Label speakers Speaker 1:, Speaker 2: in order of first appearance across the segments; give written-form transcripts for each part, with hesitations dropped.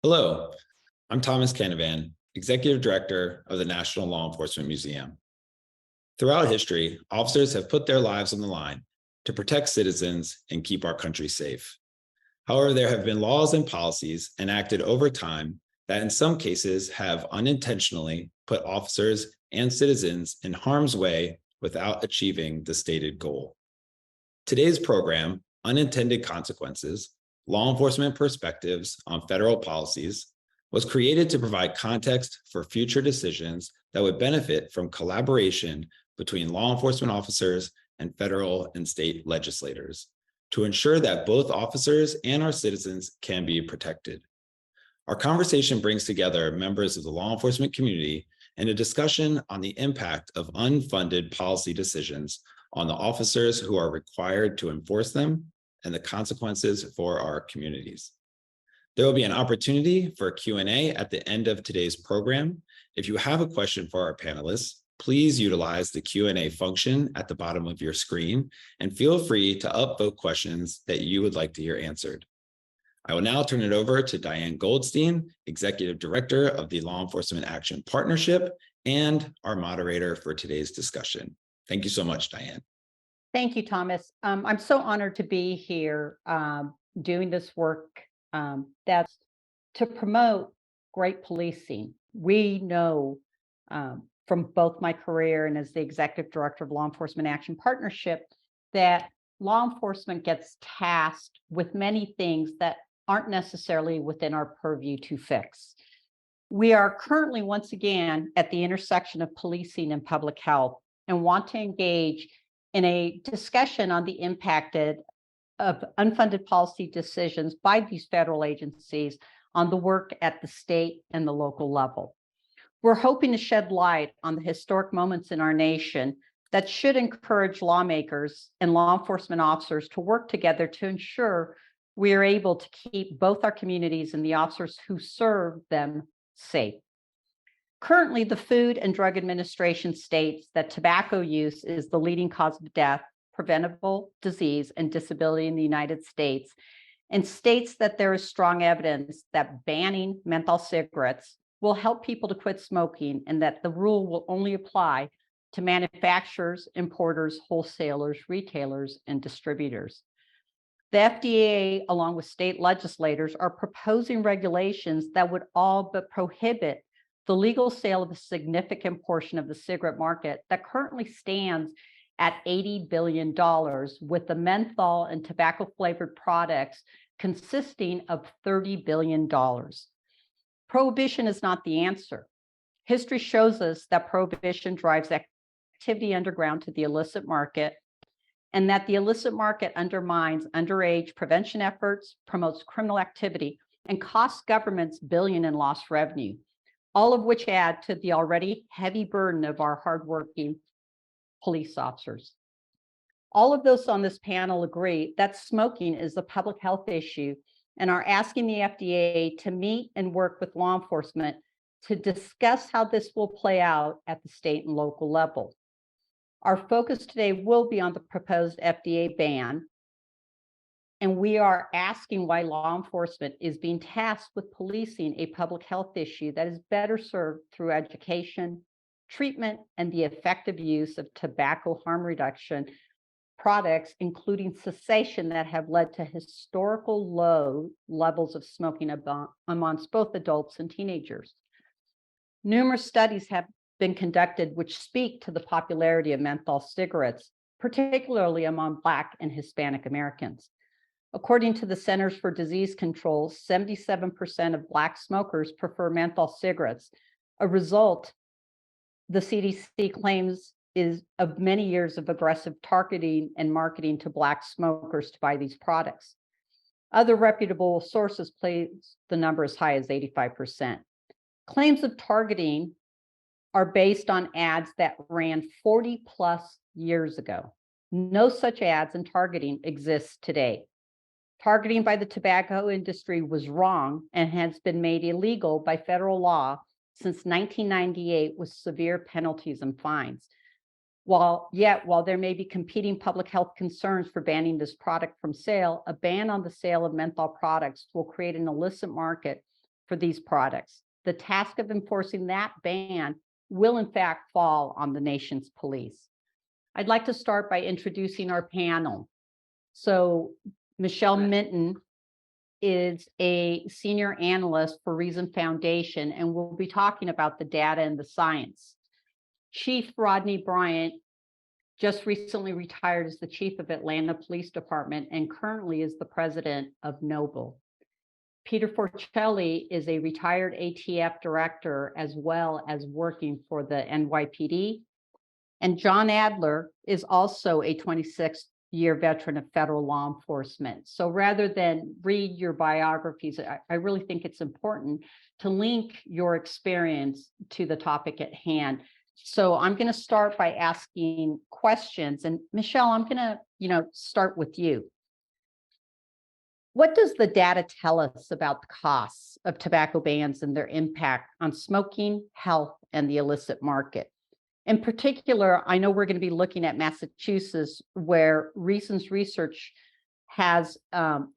Speaker 1: Hello, I'm Thomas Canavan, Executive Director of the National Law Enforcement Museum. Throughout history, officers have put their lives on the line to protect citizens and keep our country safe. However, there have been laws and policies enacted over time that in some cases have unintentionally put officers and citizens in harm's way without achieving the stated goal. Today's program, Unintended Consequences, Law Enforcement Perspectives on Federal Policies, was created to provide context for future decisions that would benefit from collaboration between law enforcement officers and federal and state legislators to ensure that both officers and our citizens can be protected. Our conversation brings together members of the law enforcement community in a discussion on the impact of unfunded policy decisions on the officers who are required to enforce them and the consequences for our communities. There will be an opportunity for a Q&A at the end of today's program. If you have a question for our panelists, please utilize the Q&A function at the bottom of your screen and feel free to upvote questions that you would like to hear answered. I will now turn it over to Diane Goldstein, Executive Director of the Law Enforcement Action Partnership and our moderator for today's discussion. Thank you so much, Diane.
Speaker 2: Thank you, Thomas. I'm so honored to be here doing this work that's to promote great policing. We know from both my career and as the Executive Director of Law Enforcement Action Partnership that law enforcement gets tasked with many things that aren't necessarily within our purview to fix. We are currently, once again, at the intersection of policing and public health and want to engage in a discussion on the impact of unfunded policy decisions by these federal agencies on the work at the state and the local level. We're hoping to shed light on the historic moments in our nation that should encourage lawmakers and law enforcement officers to work together to ensure we are able to keep both our communities and the officers who serve them safe. Currently, the Food and Drug Administration states that tobacco use is the leading cause of death, preventable disease, and disability in the United States, and states that there is strong evidence that banning menthol cigarettes will help people to quit smoking and that the rule will only apply to manufacturers, importers, wholesalers, retailers, and distributors. The FDA, along with state legislators, are proposing regulations that would all but prohibit the legal sale of a significant portion of the cigarette market that currently stands at $80 billion, with the menthol and tobacco-flavored products consisting of $30 billion. Prohibition is not the answer. History shows us that prohibition drives activity underground to the illicit market, and that the illicit market undermines underage prevention efforts, promotes criminal activity, and costs governments billions in lost revenue, all of which add to the already heavy burden of our hardworking police officers. All of those on this panel agree that smoking is a public health issue and are asking the FDA to meet and work with law enforcement to discuss how this will play out at the state and local level. Our focus today will be on the proposed FDA ban, and we are asking why law enforcement is being tasked with policing a public health issue that is better served through education, treatment, and the effective use of tobacco harm reduction products, including cessation, that have led to historical low levels of smoking amongst both adults and teenagers. Numerous studies have been conducted which speak to the popularity of menthol cigarettes, particularly among Black and Hispanic Americans. According to the Centers for Disease Control, 77% of Black smokers prefer menthol cigarettes, a result the CDC claims is of many years of aggressive targeting and marketing to Black smokers to buy these products. Other reputable sources place the number as high as 85%. Claims of targeting are based on ads that ran 40 plus years ago. No such ads and targeting exists today. Targeting by the tobacco industry was wrong and has been made illegal by federal law since 1998 with severe penalties and fines. While there may be competing public health concerns for banning this product from sale, a ban on the sale of menthol products will create an illicit market for these products. The task of enforcing that ban will in fact fall on the nation's police. I'd like to start by introducing our panel. So Michelle Minton is a senior analyst for Reason Foundation, and we'll be talking about the data and the science. Chief Rodney Bryant just recently retired as the chief of Atlanta Police Department and currently is the president of Noble. Peter Forcelli is a retired ATF director as well as working for the NYPD. And John Adler is also a 26-year veteran of federal law enforcement. So rather than read your biographies, I really think it's important to link your experience to the topic at hand. So I'm going to start by asking questions. And Michelle, I'm going to, start with you. What does the data tell us about the costs of tobacco bans and their impact on smoking, health, and the illicit market? In particular, I know we're going to be looking at Massachusetts, where Reason's research has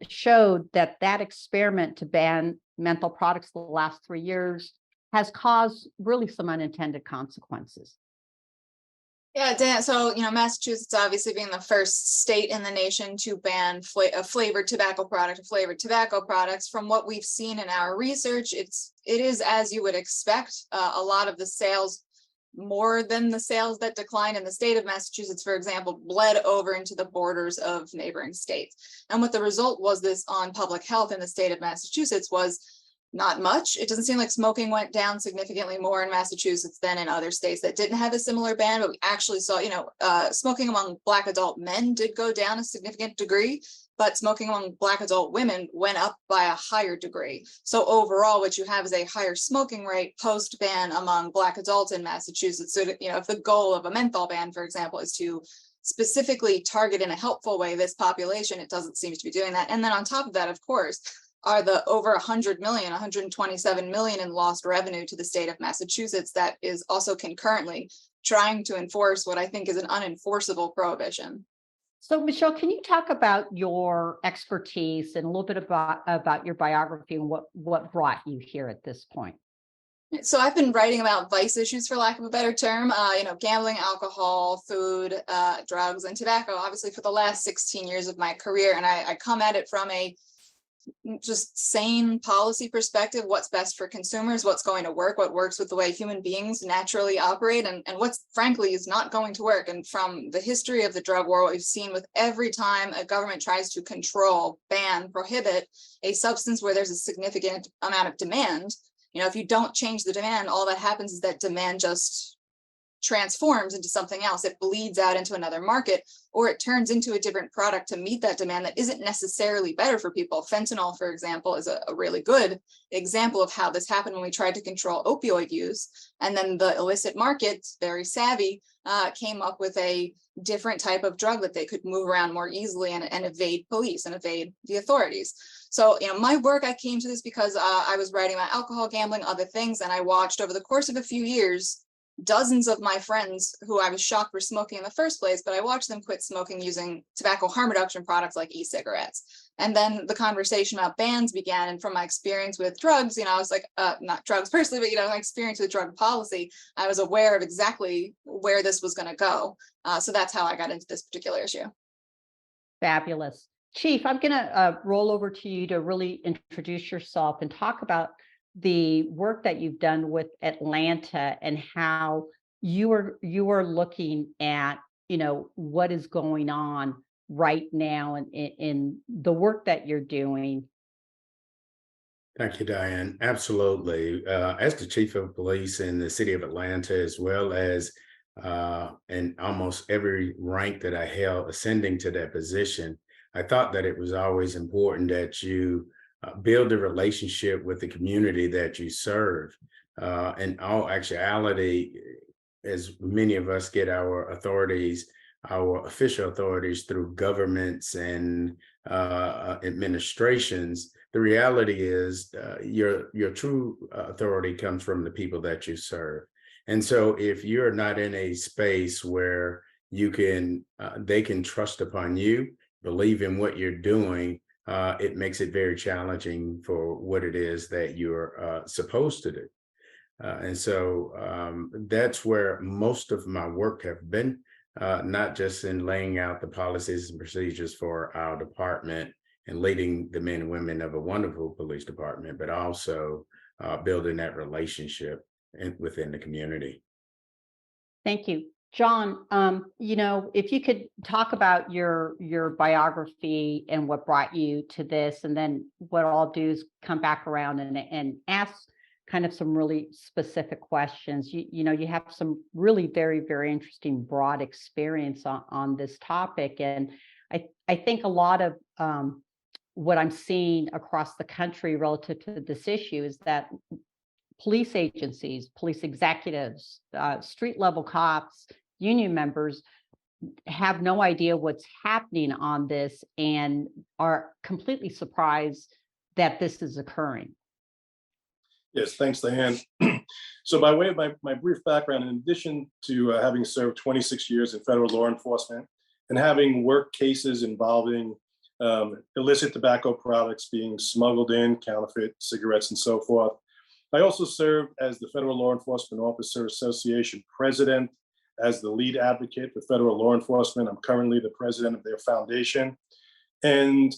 Speaker 2: showed that experiment to ban menthol products the last 3 years has caused really some unintended consequences.
Speaker 3: Yeah, Dan, so, Massachusetts obviously being the first state in the nation to ban flavored tobacco products. From what we've seen in our research, it is as you would expect. A lot of the sales, more than the sales that declined in the state of Massachusetts, for example, bled over into the borders of neighboring states. And what the result was this on public health in the state of Massachusetts was not much. It doesn't seem like smoking went down significantly more in Massachusetts than in other states that didn't have a similar ban, but we actually saw, smoking among Black adult men did go down a significant degree, but smoking among Black adult women went up by a higher degree. So overall, what you have is a higher smoking rate post-ban among Black adults in Massachusetts. So, if the goal of a menthol ban, for example, is to specifically target in a helpful way this population, it doesn't seem to be doing that. And then on top of that, of course, are the over 100 million, 127 million in lost revenue to the state of Massachusetts that is also concurrently trying to enforce what I think is an unenforceable prohibition.
Speaker 2: So Michelle, can you talk about your expertise and a little bit about your biography and what brought you here at this point?
Speaker 3: So I've been writing about vice issues, for lack of a better term, gambling, alcohol, food, drugs, and tobacco, obviously for the last 16 years of my career. And I come at it from a just sane policy perspective, what's best for consumers, what's going to work, what works with the way human beings naturally operate, and what's frankly is not going to work. And from the history of the drug war, what we've seen with every time a government tries to control, ban, prohibit a substance where there's a significant amount of demand, if you don't change the demand, all that happens is that demand just transforms into something else. It bleeds out into another market, or it turns into a different product to meet that demand that isn't necessarily better for people. Fentanyl, for example, is a really good example of how this happened when we tried to control opioid use. And then the illicit market, very savvy, came up with a different type of drug that they could move around more easily and evade police and evade the authorities. So, my work, I came to this because I was writing about alcohol, gambling, other things, and I watched over the course of a few years dozens of my friends who I was shocked were smoking in the first place, but I watched them quit smoking using tobacco harm reduction products like e-cigarettes. And then the conversation about bans began. And from my experience with drugs, I was like, not drugs personally, but, my experience with drug policy, I was aware of exactly where this was going to go. So that's how I got into this particular issue.
Speaker 2: Fabulous. Chief, I'm going to roll over to you to really introduce yourself and talk about the work that you've done with Atlanta and how you are looking at, what is going on right now in the work that you're doing.
Speaker 4: Thank you, Diane. Absolutely. As the chief of police in the city of Atlanta, as well as in almost every rank that I held ascending to that position, I thought that it was always important that you build a relationship with the community that you serve. In all actuality, as many of us get our authorities, our official authorities through governments and administrations, the reality is your true authority comes from the people that you serve. And so if you're not in a space where you can, they can trust upon you, believe in what you're doing, it makes it very challenging for what it is that you're supposed to do. And so that's where most of my work have been, not just in laying out the policies and procedures for our department and leading the men and women of a wonderful police department, but also building that relationship within the community.
Speaker 2: Thank you. John, if you could talk about your biography and what brought you to this, and then what I'll do is come back around and ask kind of some really specific questions. You have some really very, very interesting broad experience on this topic. And I think a lot of what I'm seeing across the country relative to this issue is that police agencies, police executives, street level cops, union members have no idea what's happening on this and are completely surprised that this is occurring.
Speaker 5: Yes, thanks, Diane. So by way of my brief background, in addition to having served 26 years in federal law enforcement and having worked cases involving illicit tobacco products being smuggled in, counterfeit cigarettes and so forth, I also served as the Federal Law Enforcement Officer Association president, as the lead advocate for federal law enforcement. I'm currently the president of their foundation. And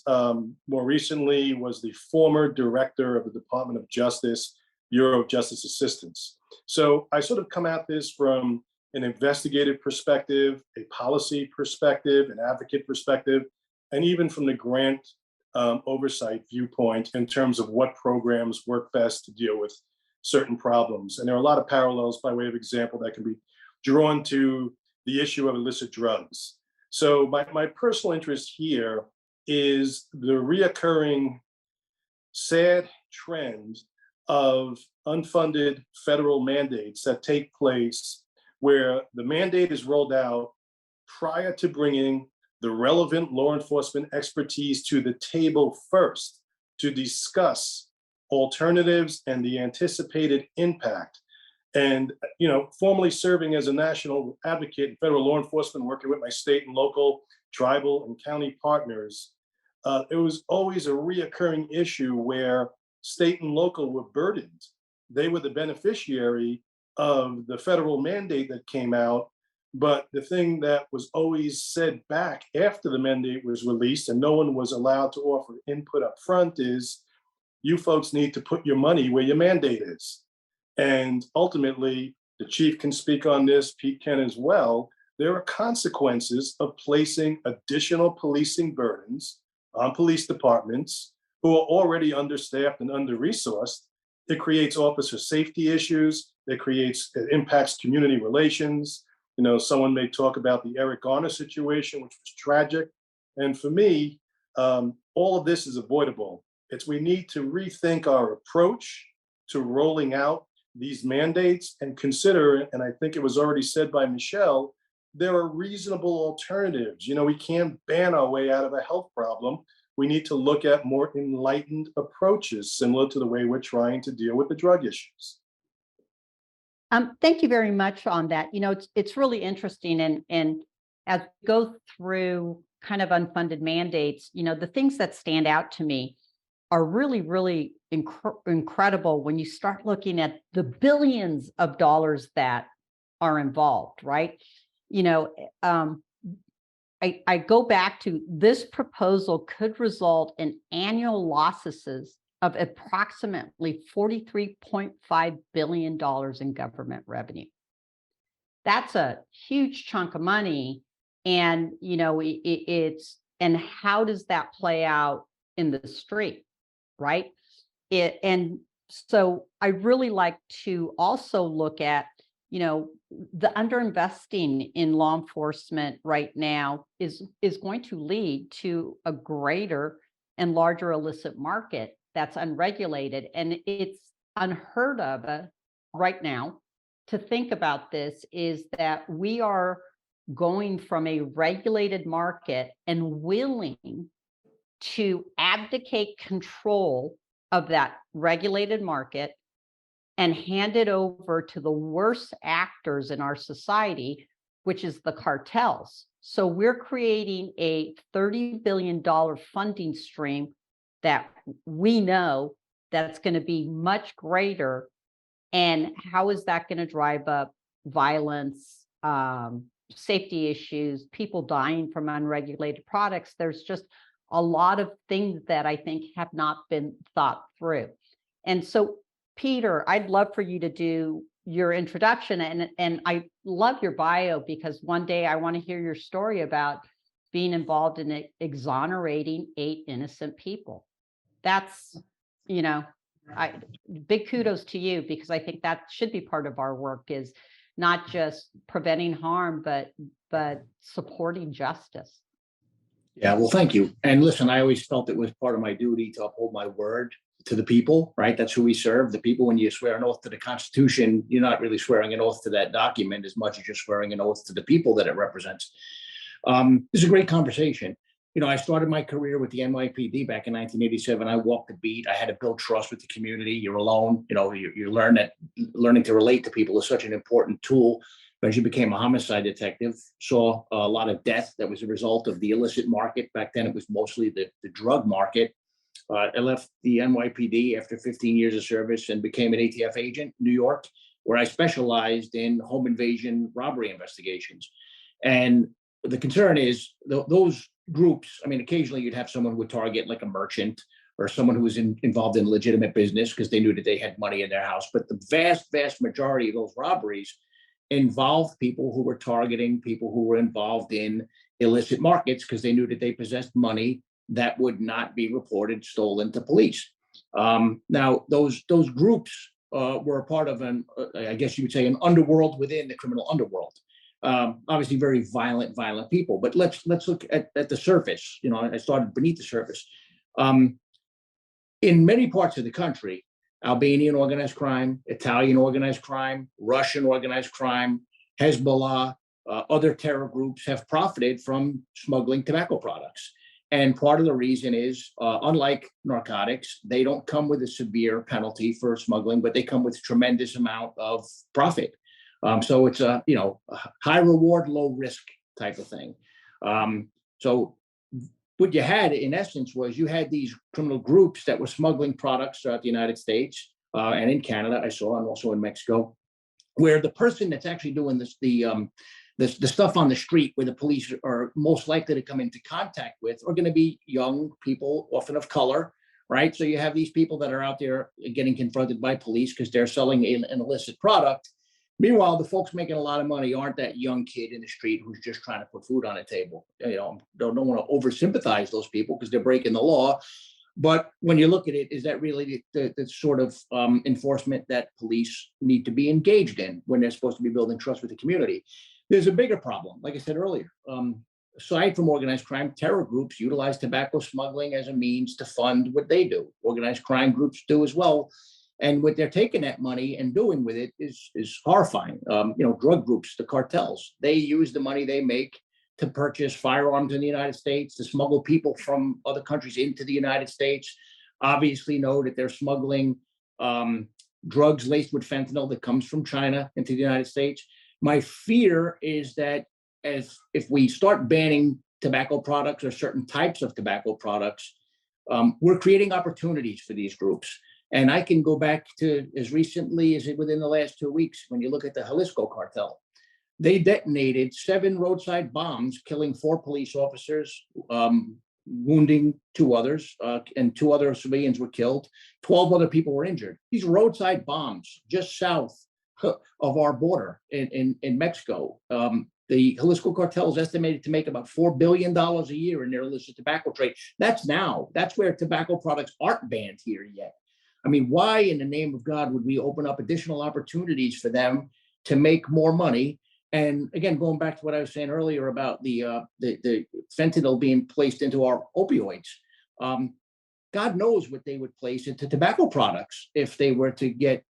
Speaker 5: more recently was the former director of the Department of Justice, Bureau of Justice Assistance. So I sort of come at this from an investigative perspective, a policy perspective, an advocate perspective, and even from the grant oversight viewpoint in terms of what programs work best to deal with certain problems. And there are a lot of parallels by way of example that can be drawn to the issue of illicit drugs. So my personal interest here is the reoccurring sad trend of unfunded federal mandates that take place where the mandate is rolled out prior to bringing the relevant law enforcement expertise to the table first to discuss alternatives and the anticipated impact. And, formerly serving as a national advocate in federal law enforcement, working with my state and local, tribal and county partners, it was always a reoccurring issue where state and local were burdened. They were the beneficiary of the federal mandate that came out. But the thing that was always said back after the mandate was released and no one was allowed to offer input up front is, you folks need to put your money where your mandate is. And ultimately, the chief can speak on this, Pete can as well. There are consequences of placing additional policing burdens on police departments who are already understaffed and under-resourced. It creates officer safety issues. It impacts community relations. Someone may talk about the Eric Garner situation, which was tragic. And for me, all of this is avoidable. We need to rethink our approach to rolling out these mandates and consider, and I think it was already said by Michelle, there are reasonable alternatives. We can't ban our way out of a health problem. We need to look at more enlightened approaches, similar to the way we're trying to deal with the drug issues.
Speaker 2: Thank you very much on that. It's really interesting. And as we go through kind of unfunded mandates, the things that stand out to me are really, really incredible when you start looking at the billions of dollars that are involved, right? I go back to this proposal could result in annual losses of approximately $43.5 billion in government revenue. That's a huge chunk of money. And, and how does that play out in the street, right? And so I really like to also look at, the underinvesting in law enforcement right now is going to lead to a greater and larger illicit market that's unregulated. And it's unheard of right now to think about this, is that we are going from a regulated market and willing to abdicate control of that regulated market and hand it over to the worst actors in our society, which is the cartels. So we're creating a $30 billion funding stream that we know that's going to be much greater. And how is that going to drive up violence, safety issues, people dying from unregulated products? There's just a lot of things that I think have not been thought through. And so, Peter, I'd love for you to do your introduction, and I love your bio, because one day I want to hear your story about being involved in exonerating 8 innocent people. That's, big kudos to you, because I think that should be part of our work, is not just preventing harm, but supporting justice.
Speaker 6: Yeah, well, thank you. And listen, I always felt it was part of my duty to uphold my word to the people, right? That's who we serve. The people, when you swear an oath to the Constitution, you're not really swearing an oath to that document as much as you're swearing an oath to the people that it represents. This is a great conversation. I started my career with the NYPD back in 1987. I walked the beat. I had to build trust with the community. You're alone. You learn that learning to relate to people is such an important tool. As you became a homicide detective, saw a lot of death that was a result of the illicit market. Back then, it was mostly the drug market. I left the NYPD after 15 years of service and became an ATF agent in New York, where I specialized in home invasion robbery investigations. And the concern is those groups, occasionally you'd have someone who would target like a merchant or someone who was involved in legitimate business because they knew that they had money in their house. But the vast, vast majority of those robberies involved people who were targeting people who were involved in illicit markets because they knew that they possessed money that would not be reported stolen to police. Now, those groups were a part of I guess you would say, an underworld within the criminal underworld. Obviously, very violent people. But let's look at the surface. I started beneath the surface. In many parts of the country, Albanian organized crime, Italian organized crime, Russian organized crime, Hezbollah, other terror groups have profited from smuggling tobacco products. And part of the reason is, unlike narcotics, they don't come with a severe penalty for smuggling, but they come with a tremendous amount of profit. So it's a high reward, low risk type of thing. So what you had, in essence, was you had these criminal groups that were smuggling products throughout the United States and in Canada, I saw, and also in Mexico, where the person that's actually doing this, the stuff on the street where the police are most likely to come into contact with are going to be young people, often of color, right? So you have these people that are out there getting confronted by police because they're selling an illicit product. Meanwhile, the folks making a lot of money aren't that young kid in the street who's just trying to put food on the table. Don't want to oversympathize those people because they're breaking the law. But when you look at it, is that really the sort of enforcement that police need to be engaged in when they're supposed to be building trust with the community? There's a bigger problem. Like I said earlier, aside from organized crime, terror groups utilize tobacco smuggling as a means to fund what they do. Organized crime groups do as well. And what they're taking that money and doing with it is horrifying. Drug groups, the cartels, they use the money they make to purchase firearms in the United States, to smuggle people from other countries into the United States. Obviously know that they're smuggling drugs laced with fentanyl that comes from China into the United States. My fear is that if we start banning tobacco products or certain types of tobacco products, we're creating opportunities for these groups. And I can go back to as recently as within the last 2 weeks, when you look at the Jalisco cartel. They detonated 7 roadside bombs, killing 4 police officers, wounding 2 others, and 2 other civilians were killed. 12 other people were injured. These roadside bombs just south of our border in Mexico. The Jalisco cartel is estimated to make about $4 billion a year in their illicit tobacco trade. That's where tobacco products aren't banned here yet. Why in the name of God would we open up additional opportunities for them to make more money? And again, going back to what I was saying earlier about the fentanyl being placed into our opioids, God knows what they would place into tobacco products if they were to get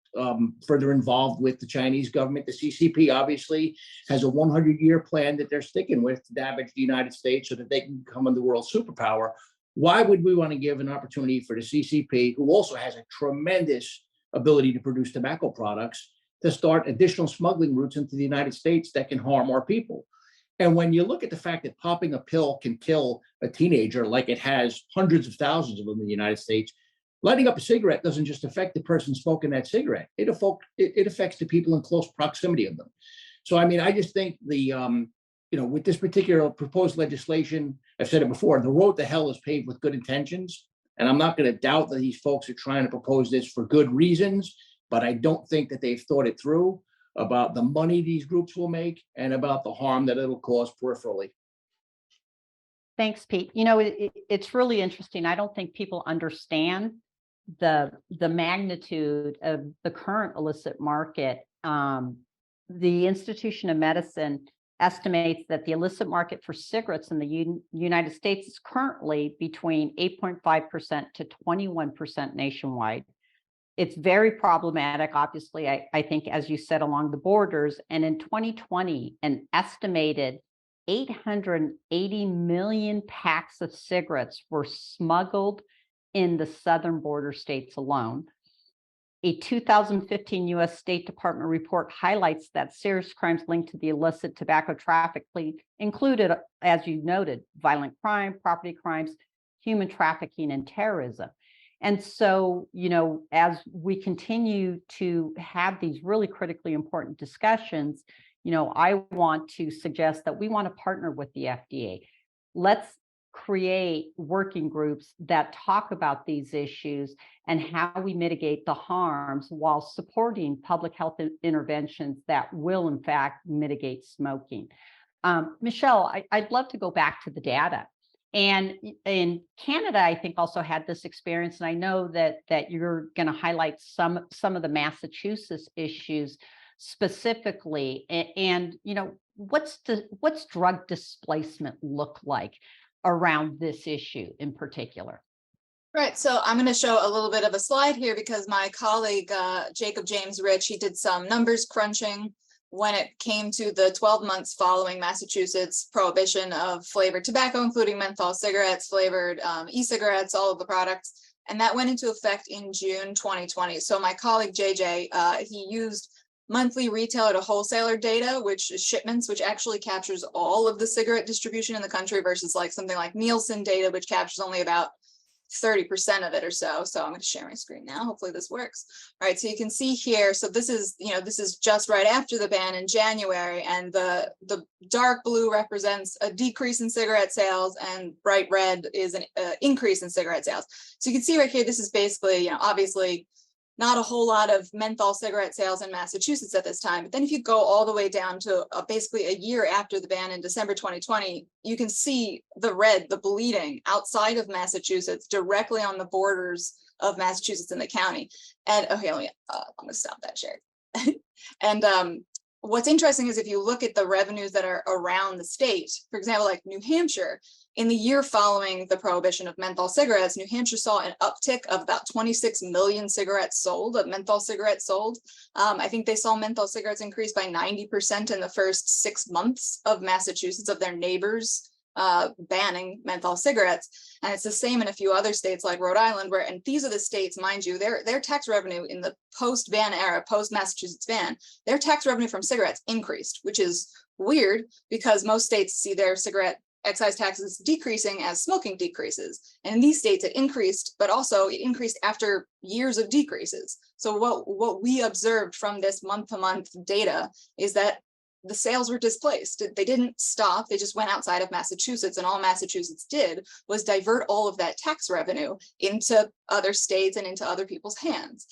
Speaker 6: further involved with the Chinese government. The CCP obviously has a 100-year plan that they're sticking with to damage the United States so that they can become the world superpower. Why would we want to give an opportunity for the CCP, who also has a tremendous ability to produce tobacco products, to start additional smuggling routes into the United States that can harm our people? And when you look at the fact that popping a pill can kill a teenager, like it has hundreds of thousands of them in the United States, lighting up a cigarette doesn't just affect the person smoking that cigarette. It affects the people in close proximity of them. So, I mean, I just think with this particular proposed legislation, I've said it before, the road to hell is paved with good intentions. And I'm not going to doubt that these folks are trying to propose this for good reasons, but I don't think that they've thought it through about the money these groups will make and about the harm that it'll cause peripherally.
Speaker 2: Thanks, Pete. It's really interesting. I don't think people understand the magnitude of the current illicit market. The Institution of Medicine estimates that the illicit market for cigarettes in the United States is currently between 8.5% to 21% nationwide. It's very problematic, obviously, I think, as you said, along the borders. And in 2020, an estimated 880 million packs of cigarettes were smuggled in the southern border states alone. A 2015 U.S. State Department report highlights that serious crimes linked to the illicit tobacco trafficking included, as you noted, violent crime, property crimes, human trafficking, and terrorism. And so, as we continue to have these really critically important discussions, I want to suggest that we want to partner with the FDA. Let's create working groups that talk about these issues and how we mitigate the harms while supporting public health interventions that will, in fact, mitigate smoking. Michelle, I'd love to go back to the data. And in Canada, I think also had this experience, and I know that you're going to highlight some of the Massachusetts issues specifically. And what's drug displacement look like around this issue in particular?
Speaker 3: Right. So I'm going to show a little bit of a slide here because my colleague, Jacob James Rich, he did some numbers crunching when it came to the 12 months following Massachusetts prohibition of flavored tobacco, including menthol cigarettes, flavored e-cigarettes, all of the products. And that went into effect in June 2020. So my colleague, JJ, he used monthly retailer to wholesaler data, which is shipments, which actually captures all of the cigarette distribution in the country versus like something like Nielsen data, which captures only about 30% of it or so. So I'm going to share my screen now. Hopefully this works. All right, so you can see here. So this is, this is just right after the ban in January, and the dark blue represents a decrease in cigarette sales, and bright red is an increase in cigarette sales. So you can see right here, this is basically, obviously not a whole lot of menthol cigarette sales in Massachusetts at this time. But then if you go all the way down to basically a year after the ban in December 2020, you can see the red, the bleeding outside of Massachusetts, directly on the borders of Massachusetts and the county. And okay, I'm gonna stop that share. And what's interesting is if you look at the revenues that are around the state, for example, like New Hampshire, in the year following the prohibition of menthol cigarettes, New Hampshire saw an uptick of about 26 million cigarettes sold, of menthol cigarettes sold. I think they saw menthol cigarettes increase by 90% in the first 6 months of Massachusetts, of their neighbors banning menthol cigarettes. And it's the same in a few other states like Rhode Island, where, and these are the states, mind you, their tax revenue in the post-ban era, post-Massachusetts ban, their tax revenue from cigarettes increased, which is weird because most states see their cigarette excise taxes decreasing as smoking decreases. And in these states it increased, but also it increased after years of decreases. So what we observed from this month-to-month data is that the sales were displaced. They didn't stop, they just went outside of Massachusetts, and all Massachusetts did was divert all of that tax revenue into other states and into other people's hands.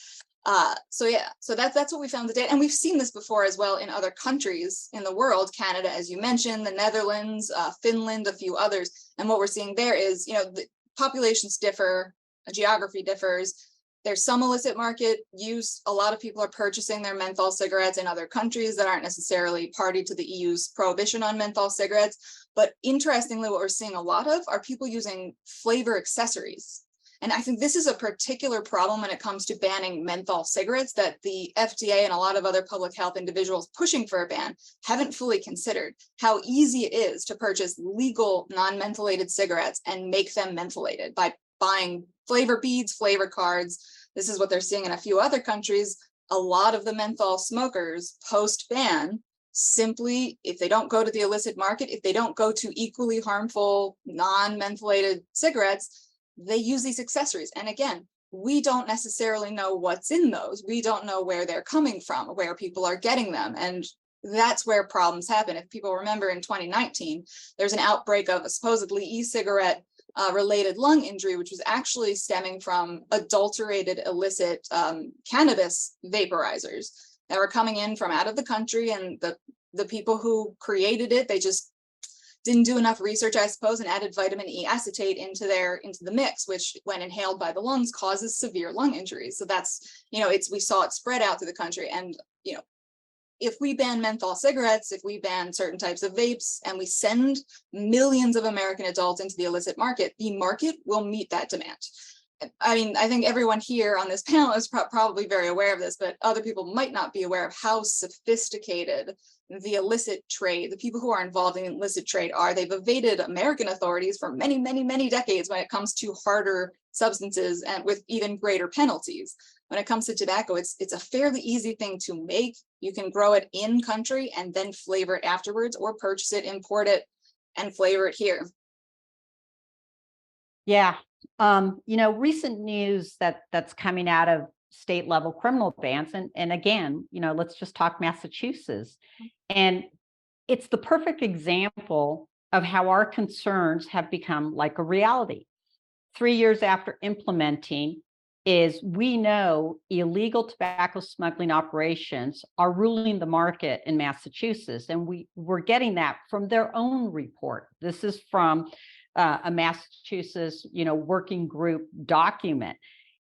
Speaker 3: So that's what we found the data, and we've seen this before as well in other countries in the world, Canada, as you mentioned, the Netherlands, Finland, a few others. And what we're seeing there is, the populations differ, geography differs. There's some illicit market use. A lot of people are purchasing their menthol cigarettes in other countries that aren't necessarily party to the EU's prohibition on menthol cigarettes. But interestingly, what we're seeing a lot of are people using flavor accessories. And I think this is a particular problem when it comes to banning menthol cigarettes that the FDA and a lot of other public health individuals pushing for a ban haven't fully considered. How easy it is to purchase legal non-mentholated cigarettes and make them mentholated by buying flavor beads, flavor cards. This is what they're seeing in a few other countries. A lot of the menthol smokers post-ban simply, if they don't go to the illicit market, if they don't go to equally harmful, non-mentholated cigarettes, they use these accessories. And again, we don't necessarily know what's in those. We don't know where they're coming from, where people are getting them. And that's where problems happen. If people remember, in 2019, there's an outbreak of a supposedly e-cigarette related lung injury, which was actually stemming from adulterated illicit cannabis vaporizers that were coming in from out of the country. And the people who created it, they just didn't do enough research, I suppose, and added vitamin E acetate into the mix, which when inhaled by the lungs causes severe lung injuries. So that's, we saw it spread out through the country. And, if we ban menthol cigarettes, if we ban certain types of vapes, and we send millions of American adults into the illicit market, the market will meet that demand. I mean, I think everyone here on this panel is probably very aware of this, but other people might not be aware of how sophisticated the illicit trade, the people who are involved in illicit trade are. They've evaded American authorities for many, many, many decades when it comes to harder substances and with even greater penalties. When it comes to tobacco, it's a fairly easy thing to make. You can grow it in country and then flavor it afterwards, or purchase it, import it, and flavor it here.
Speaker 2: Yeah. Recent news that's coming out of state level criminal bans. And again, let's just talk Massachusetts. And it's the perfect example of how our concerns have become like a reality. 3 years after implementing, we know illegal tobacco smuggling operations are ruling the market in Massachusetts. And we're getting that from their own report. This is from a Massachusetts, working group document.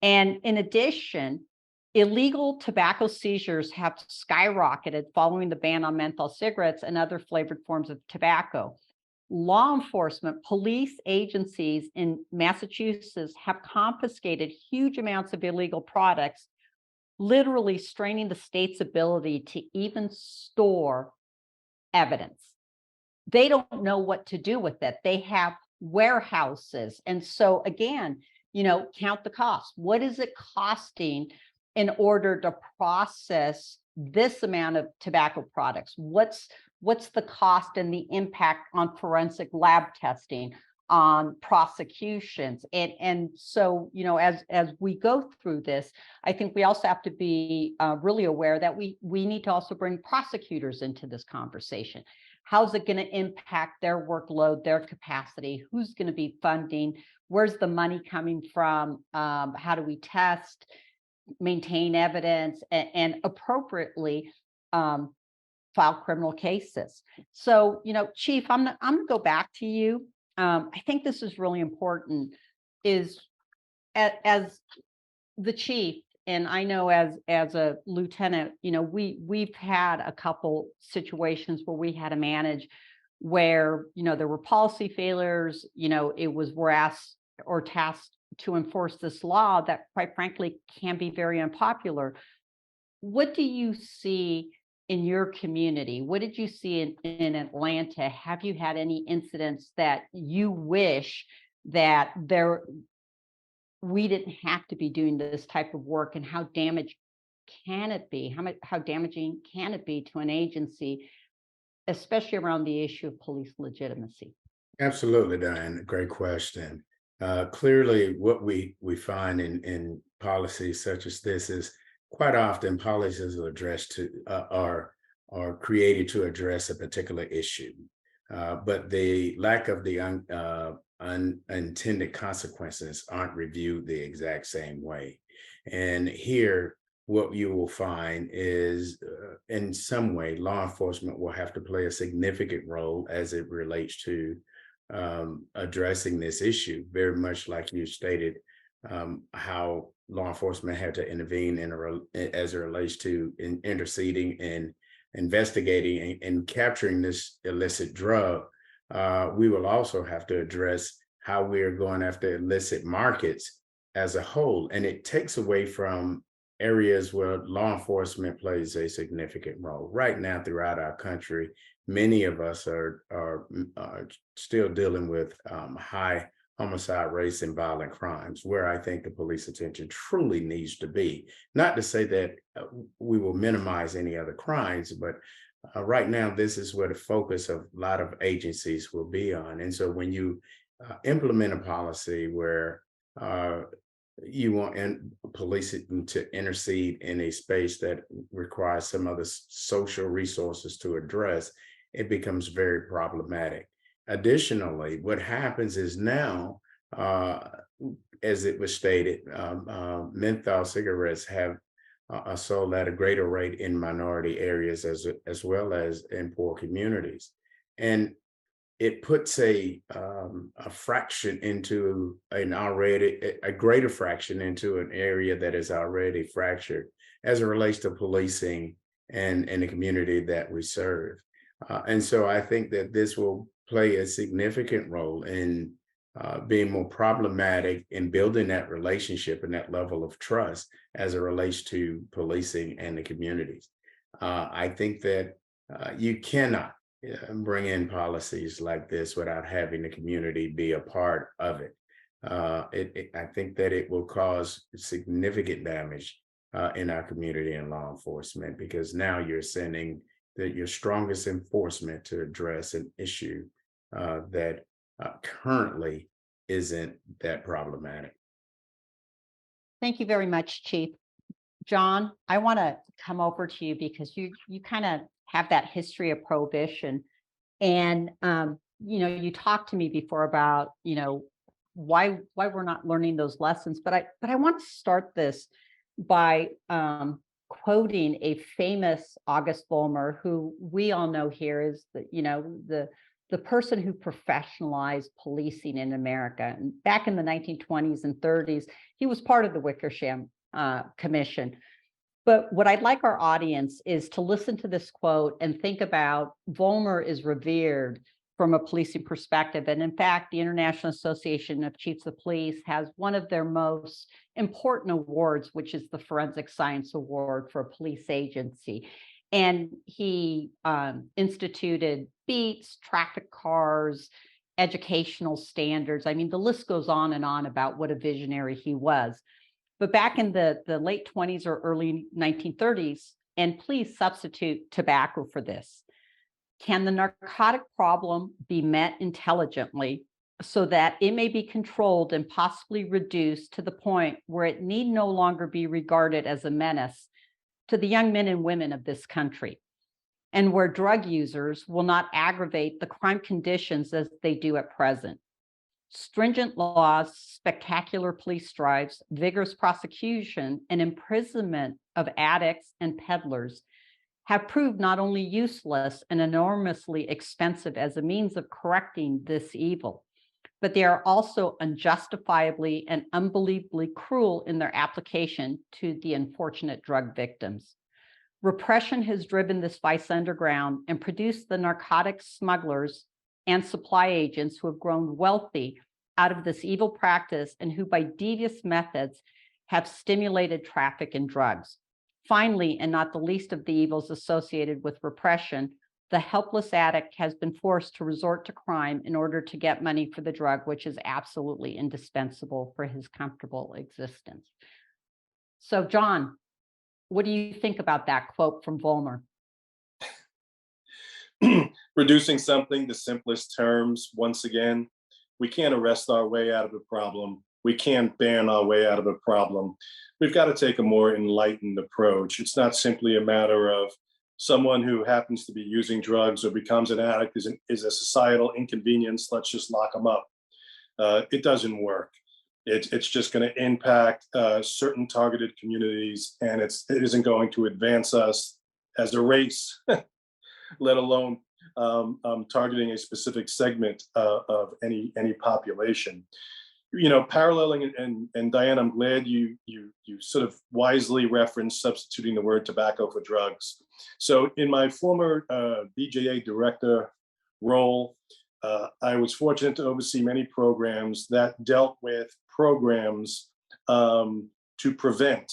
Speaker 2: And in addition, illegal tobacco seizures have skyrocketed following the ban on menthol cigarettes and other flavored forms of tobacco. Law enforcement, police agencies in Massachusetts have confiscated huge amounts of illegal products, literally straining the state's ability to even store evidence. They don't know what to do with it. They have warehouses. And so again, count the cost. What is it costing in order to process this amount of tobacco products? What's the cost and the impact on forensic lab testing, on prosecutions? And so, as we go through this, I think we also have to be really aware that we need to also bring prosecutors into this conversation. How's it going to impact their workload, their capacity? Who's going to be funding? Where's the money coming from? How do we test, maintain evidence, and appropriately file criminal cases? So, Chief, I'm going to go back to you. I think this is really important, is as the chief, and I know as a lieutenant, we've had a couple situations where we had to manage where, there were policy failures, we're asked or tasked to enforce this law that quite frankly can be very unpopular. What do you see in your community? What did you see in Atlanta? Have you had any incidents that you wish that we didn't have to be doing this type of work, and how damaging can it be? How damaging can it be to an agency, especially around the issue of police legitimacy?
Speaker 4: Absolutely, Diane. Great question. Clearly, what we find in policies such as this is quite often policies are addressed to are created to address a particular issue, but the lack of the unintended consequences aren't reviewed the exact same way. And here, what you will find is, in some way, law enforcement will have to play a significant role as it relates to addressing this issue, very much like you stated, how law enforcement had to intervene as it relates to interceding and investigating and capturing this illicit drug. We will also have to address how we are going after illicit markets as a whole. And it takes away from areas where law enforcement plays a significant role. Right now, throughout our country, many of us are still dealing with high homicide rates and violent crimes, where I think the police attention truly needs to be. Not to say that we will minimize any other crimes, but right now, this is where the focus of a lot of agencies will be on. And so when you implement a policy where you want police to intercede in a space that requires some other social resources to address, it becomes very problematic. Additionally, what happens is now, as it was stated, menthol cigarettes have are sold at a greater rate in minority areas as well as in poor communities, and it puts a fraction into an already a greater fraction into an area that is already fractured as it relates to policing and the community that we serve. And so I think that this will play a significant role in being more problematic in building that relationship and that level of trust as it relates to policing and the communities. I think that you cannot bring in policies like this without having the community be a part of it. I think that it will cause significant damage in our community and law enforcement, because now you're sending your strongest enforcement to address an issue that currently isn't that problematic.
Speaker 2: Thank you very much, Chief. John, I want to come over to you because you kind of have that history of prohibition, and you talked to me before about why we're not learning those lessons. But I want to start this by quoting a famous August Vollmer, who we all know here is the person who professionalized policing in America. And back in the 1920s and 30s, he was part of the Wickersham Commission. But what I'd like our audience is to listen to this quote and think about Vollmer is revered from a policing perspective. And in fact, the International Association of Chiefs of Police has one of their most important awards, which is the Forensic Science Award for a police agency. And he instituted beats, traffic cars, educational standards. I mean, the list goes on and on about what a visionary he was. But back in the late 20s or early 1930s, and please substitute tobacco for this, can the narcotic problem be met intelligently so that it may be controlled and possibly reduced to the point where it need no longer be regarded as a menace to the young men and women of this country, and where drug users will not aggravate the crime conditions as they do at present? Stringent laws, spectacular police drives, vigorous prosecution, and imprisonment of addicts and peddlers have proved not only useless and enormously expensive as a means of correcting this evil, but they are also unjustifiably and unbelievably cruel in their application to the unfortunate drug victims. Repression has driven this vice underground and produced the narcotics smugglers and supply agents who have grown wealthy out of this evil practice and who by devious methods have stimulated traffic in drugs. Finally, and not the least of the evils associated with repression, the helpless addict has been forced to resort to crime in order to get money for the drug, which is absolutely indispensable for his comfortable existence. So, John, what do you think about that quote from Vollmer?
Speaker 5: Reducing something to simplest terms, once again, we can't arrest our way out of a problem. We can't ban our way out of a problem. We've got to take a more enlightened approach. It's not simply a matter of someone who happens to be using drugs or becomes an addict is a societal inconvenience. Let's just lock them up. It doesn't work. It's just going to impact certain targeted communities, and it isn't going to advance us as a race, let alone targeting a specific segment of any population. Paralleling, and Diane, I'm glad you sort of wisely referenced substituting the word tobacco for drugs. So in my former BJA director role, I was fortunate to oversee many programs that dealt with programs to prevent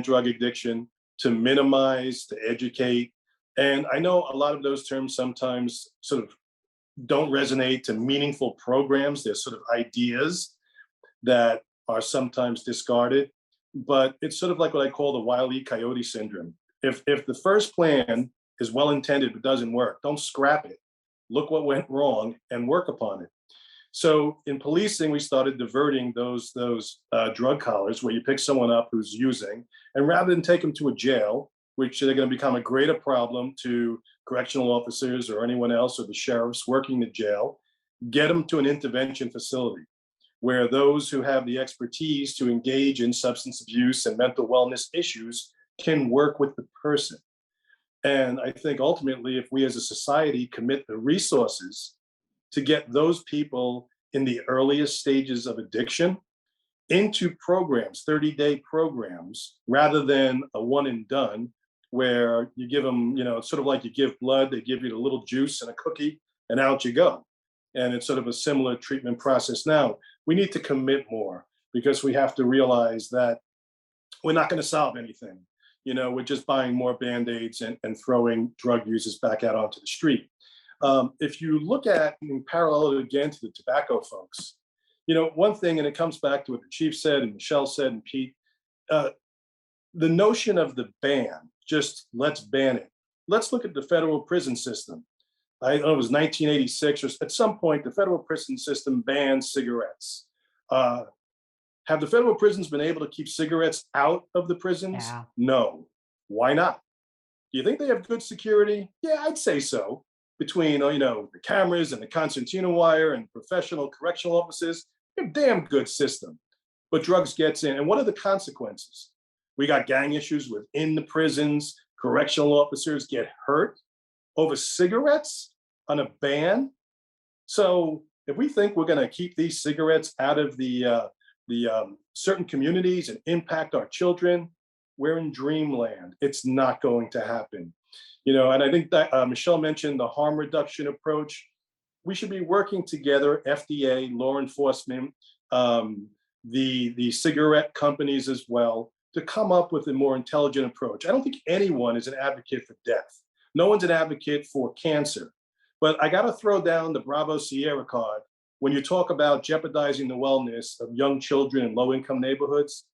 Speaker 5: drug addiction, to minimize, to educate. And I know a lot of those terms sometimes sort of don't resonate to meaningful programs. They're sort of ideas that are sometimes discarded, but it's sort of like what I call the Wile E. Coyote syndrome. If the first plan is well intended but doesn't work. Don't scrap it. Look what went wrong and work upon it. So in policing, we started diverting those drug collars where you pick someone up who's using, and rather than take them to a jail, which they're going to become a greater problem to correctional officers or anyone else or the sheriffs working the jail, get them to an intervention facility where those who have the expertise to engage in substance abuse and mental wellness issues can work with the person. And I think ultimately, if we as a society commit the resources to get those people in the earliest stages of addiction into programs, 30-day programs, rather than a one and done where you give them, it's sort of like you give blood, they give you a little juice and a cookie, and out you go. And it's sort of a similar treatment process now. We need to commit more because we have to realize that we're not going to solve anything. We're just buying more Band-Aids and throwing drug users back out onto the street. If you look at, in parallel again to the tobacco folks, one thing, and it comes back to what the chief said and Michelle said and Pete, the notion of the ban, just let's ban it. Let's look at the federal prison system. I know it was 1986 or at some point, the federal prison system banned cigarettes. Have the federal prisons been able to keep cigarettes out of the prisons?
Speaker 2: Yeah.
Speaker 5: No. Why not? Do you think they have good security? Yeah, I'd say so. Between the cameras and the concertina wire and professional correctional officers, they're a damn good system. But drugs gets in, and what are the consequences? We got gang issues within the prisons. Correctional officers get hurt over cigarettes on a ban. So if we think we're going to keep these cigarettes out of the certain communities and impact our children, we're in dreamland. It's not going to happen. And I think that Michelle mentioned the harm reduction approach. We should be working together, FDA, law enforcement, the cigarette companies as well, to come up with a more intelligent approach. I don't think anyone is an advocate for death. No one's an advocate for cancer. But I got to throw down the Bravo Sierra card when you talk about jeopardizing the wellness of young children in low-income neighborhoods.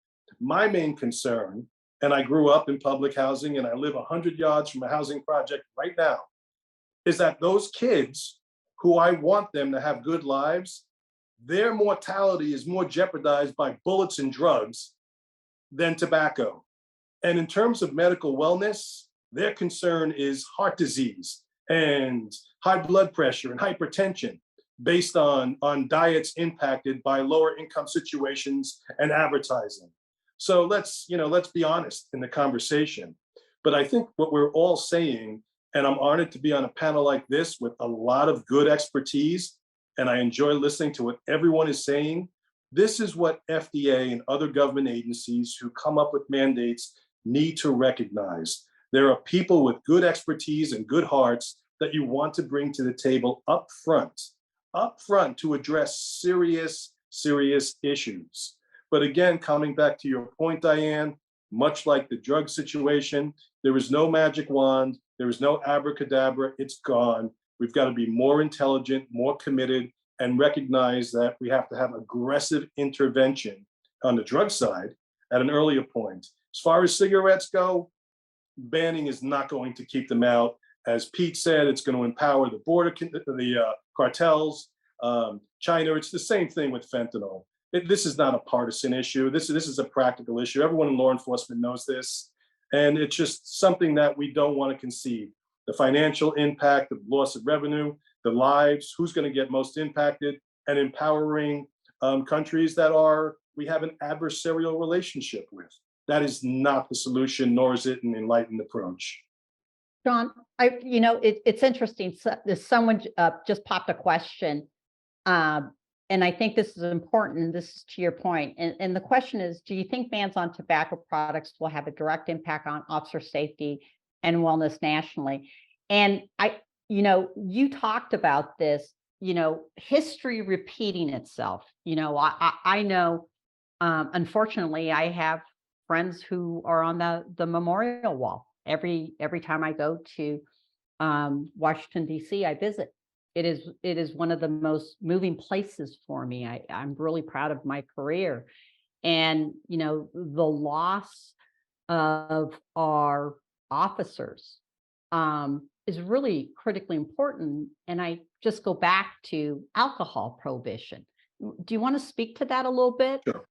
Speaker 5: My main concern, and I grew up in public housing and I live 100 yards from a housing project right now, is that those kids who I want them to have good lives, their mortality is more jeopardized by bullets and drugs than tobacco. And in terms of medical wellness, their concern is heart disease and high blood pressure and hypertension based on diets impacted by lower income situations and advertising. So let's be honest in the conversation. But I think what we're all saying, and I'm honored to be on a panel like this with a lot of good expertise, and I enjoy listening to what everyone is saying. This is what FDA and other government agencies who come up with mandates need to recognize. There are people with good expertise and good hearts that you want to bring to the table up front to address serious issues. But again, coming back to your point, Diane, much like the drug situation, there is no magic wand, there is no abracadabra, it's gone. We've got to be more intelligent, more committed, and recognize that we have to have aggressive intervention on the drug side at an earlier point. As far as cigarettes go, banning is not going to keep them out. As Pete said, it's going to empower the cartels. China, it's the same thing with fentanyl. This is not a partisan issue. This is a practical issue. Everyone in law enforcement knows this. And it's just something that we don't want to concede. The financial impact, the loss of revenue, the lives, who's going to get most impacted, and empowering countries that we have an adversarial relationship with. That is not the solution, nor is it an enlightened approach.
Speaker 2: John, it's interesting. Someone just popped a question. And I think this is important. This is to your point. And the question is, do you think bans on tobacco products will have a direct impact on officer safety and wellness nationally? And you talked about this, history repeating itself. I know, unfortunately, I have friends who are on the memorial wall. Every time I go to Washington, D.C., I visit. It is one of the most moving places for me. I'm really proud of my career. And, the loss of our officers is really critically important. And I just go back to alcohol prohibition. Do you want to speak to that a little bit?
Speaker 5: Sure.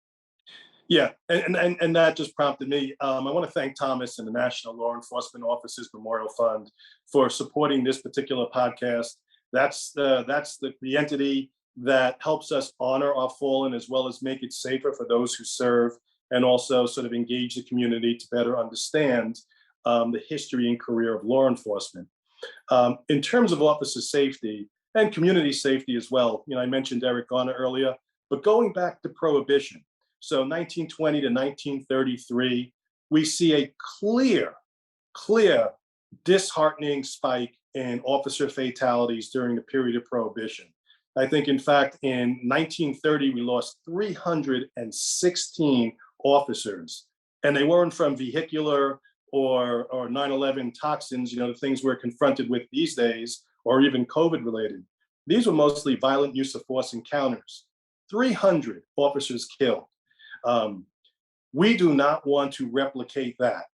Speaker 5: Yeah, and that just prompted me. I want to thank Thomas and the National Law Enforcement Officers Memorial Fund for supporting this particular podcast. That's the entity that helps us honor our fallen as well as make it safer for those who serve, and also sort of engage the community to better understand the history and career of law enforcement. In terms of officer safety and community safety as well, I mentioned Eric Garner earlier, but going back to prohibition. So 1920 to 1933, we see a clear, disheartening spike in officer fatalities during the period of prohibition. I think, in fact, in 1930, we lost 316 officers, and they weren't from vehicular or 9/11 toxins, the things we're confronted with these days, or even COVID related. These were mostly violent use of force encounters. 300 officers killed. We do not want to replicate that.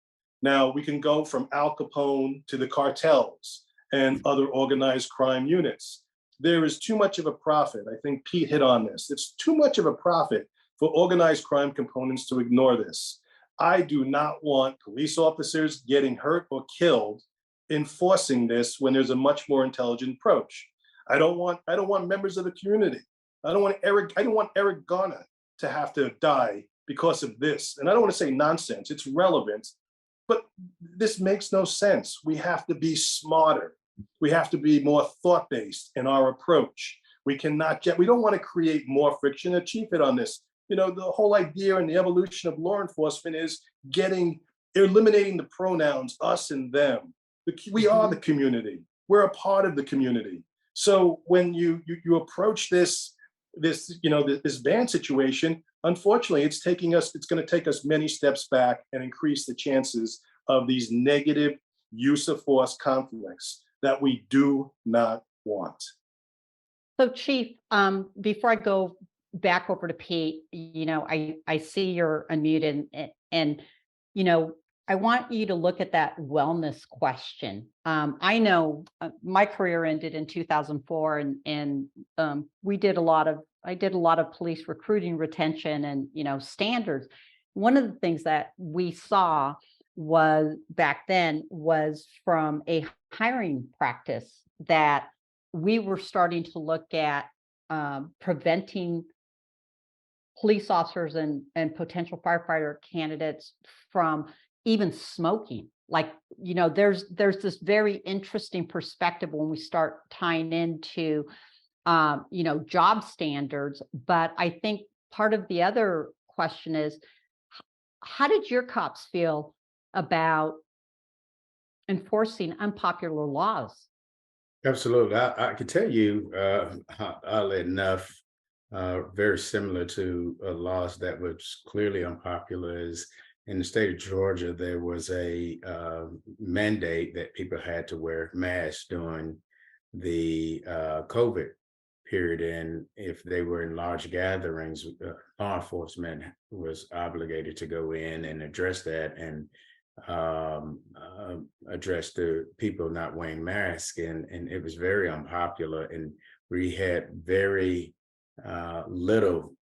Speaker 5: Now, we can go from Al Capone to the cartels and other organized crime units. There is too much of a profit. I think Pete hit on this. It's too much of a profit for organized crime components to ignore this. I do not want police officers getting hurt or killed enforcing this when there's a much more intelligent approach. I don't want members of the community. I don't want Eric Garner to have to die because of this. And I don't want to say nonsense, it's relevant, but this makes no sense. We have to be smarter. We have to be more thought-based in our approach. We don't want to create more friction. The chief hit on this. The whole idea and the evolution of law enforcement is eliminating the pronouns us and them. We are the community. We're a part of the community. So when you approach this ban situation, unfortunately, it's going to take us many steps back and increase the chances of these negative use of force conflicts that we do not want.
Speaker 2: So, Chief, before I go back over to Pete, I see you're unmuted, and I want you to look at that wellness question. I know my career ended in 2004, and I did a lot of police recruiting, retention, and standards. One of the things that we saw back then was from a hiring practice that we were starting to look at preventing police officers and potential firefighter candidates from even smoking. There's this very interesting perspective when we start tying into job standards. But I think part of the other question is, how did your cops feel about enforcing unpopular laws?
Speaker 4: Absolutely. I can tell you, oddly enough, very similar to laws that was clearly unpopular is in the state of Georgia, there was a mandate that people had to wear masks during the COVID period. And if they were in large gatherings, law enforcement was obligated to go in and address that and address the people not wearing masks. And it was very unpopular. And we had very little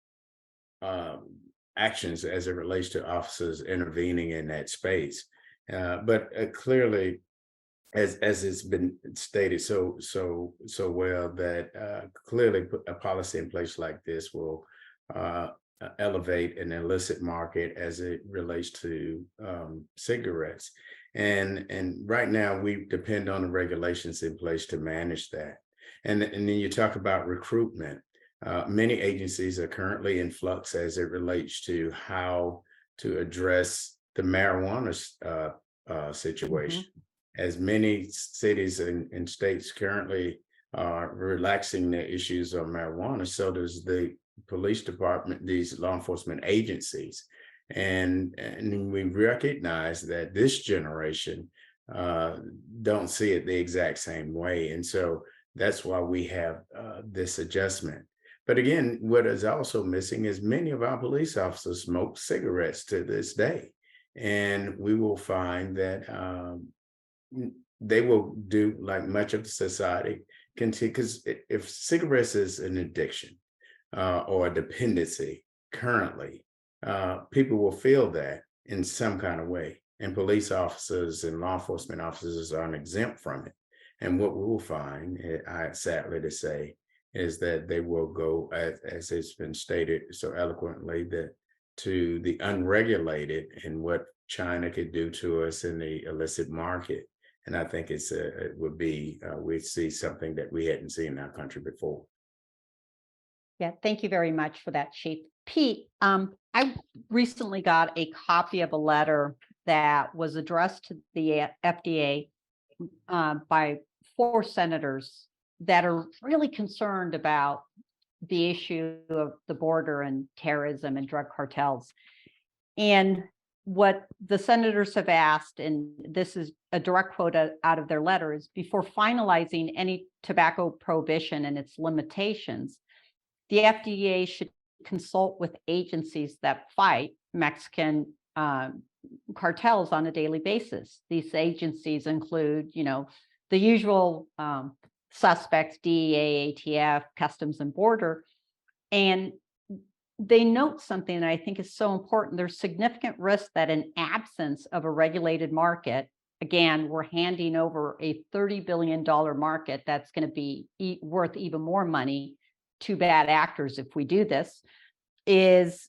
Speaker 4: actions as it relates to officers intervening in that space. But clearly, as it's been stated so well, that clearly a policy in place like this will elevate an illicit market as it relates to cigarettes. And right now we depend on the regulations in place to manage that. And then you talk about recruitment. Many agencies are currently in flux as it relates to how to address the marijuana situation. Mm-hmm. As many cities and states currently are relaxing the issues of marijuana, so does the police department, these law enforcement agencies. And we recognize that this generation don't see it the exact same way. And so that's why we have this adjustment. But again, what is also missing is many of our police officers smoke cigarettes to this day. And we will find that they will do like much of the society continue, because if cigarettes is an addiction or a dependency currently, people will feel that in some kind of way. And police officers and law enforcement officers aren't exempt from it. And what we will find, I sadly to say, is that they will go, as it's been stated so eloquently, that to the unregulated and what China could do to us in the illicit market. And I think it would be, we'd see something that we hadn't seen in our country before.
Speaker 2: Yeah, thank you very much for that, Chief. Pete, I recently got a copy of a letter that was addressed to the FDA by 4 senators that are really concerned about the issue of the border and terrorism and drug cartels. And what the senators have asked, and this is a direct quote out of their letter, is before finalizing any tobacco prohibition and its limitations, the FDA should consult with agencies that fight Mexican cartels on a daily basis. These agencies include, the usual suspects, DEA, ATF, Customs and Border. And they note something that I think is so important. There's significant risk that in absence of a regulated market, again, we're handing over a $30 billion market that's going to be worth even more money to bad actors if we do this, is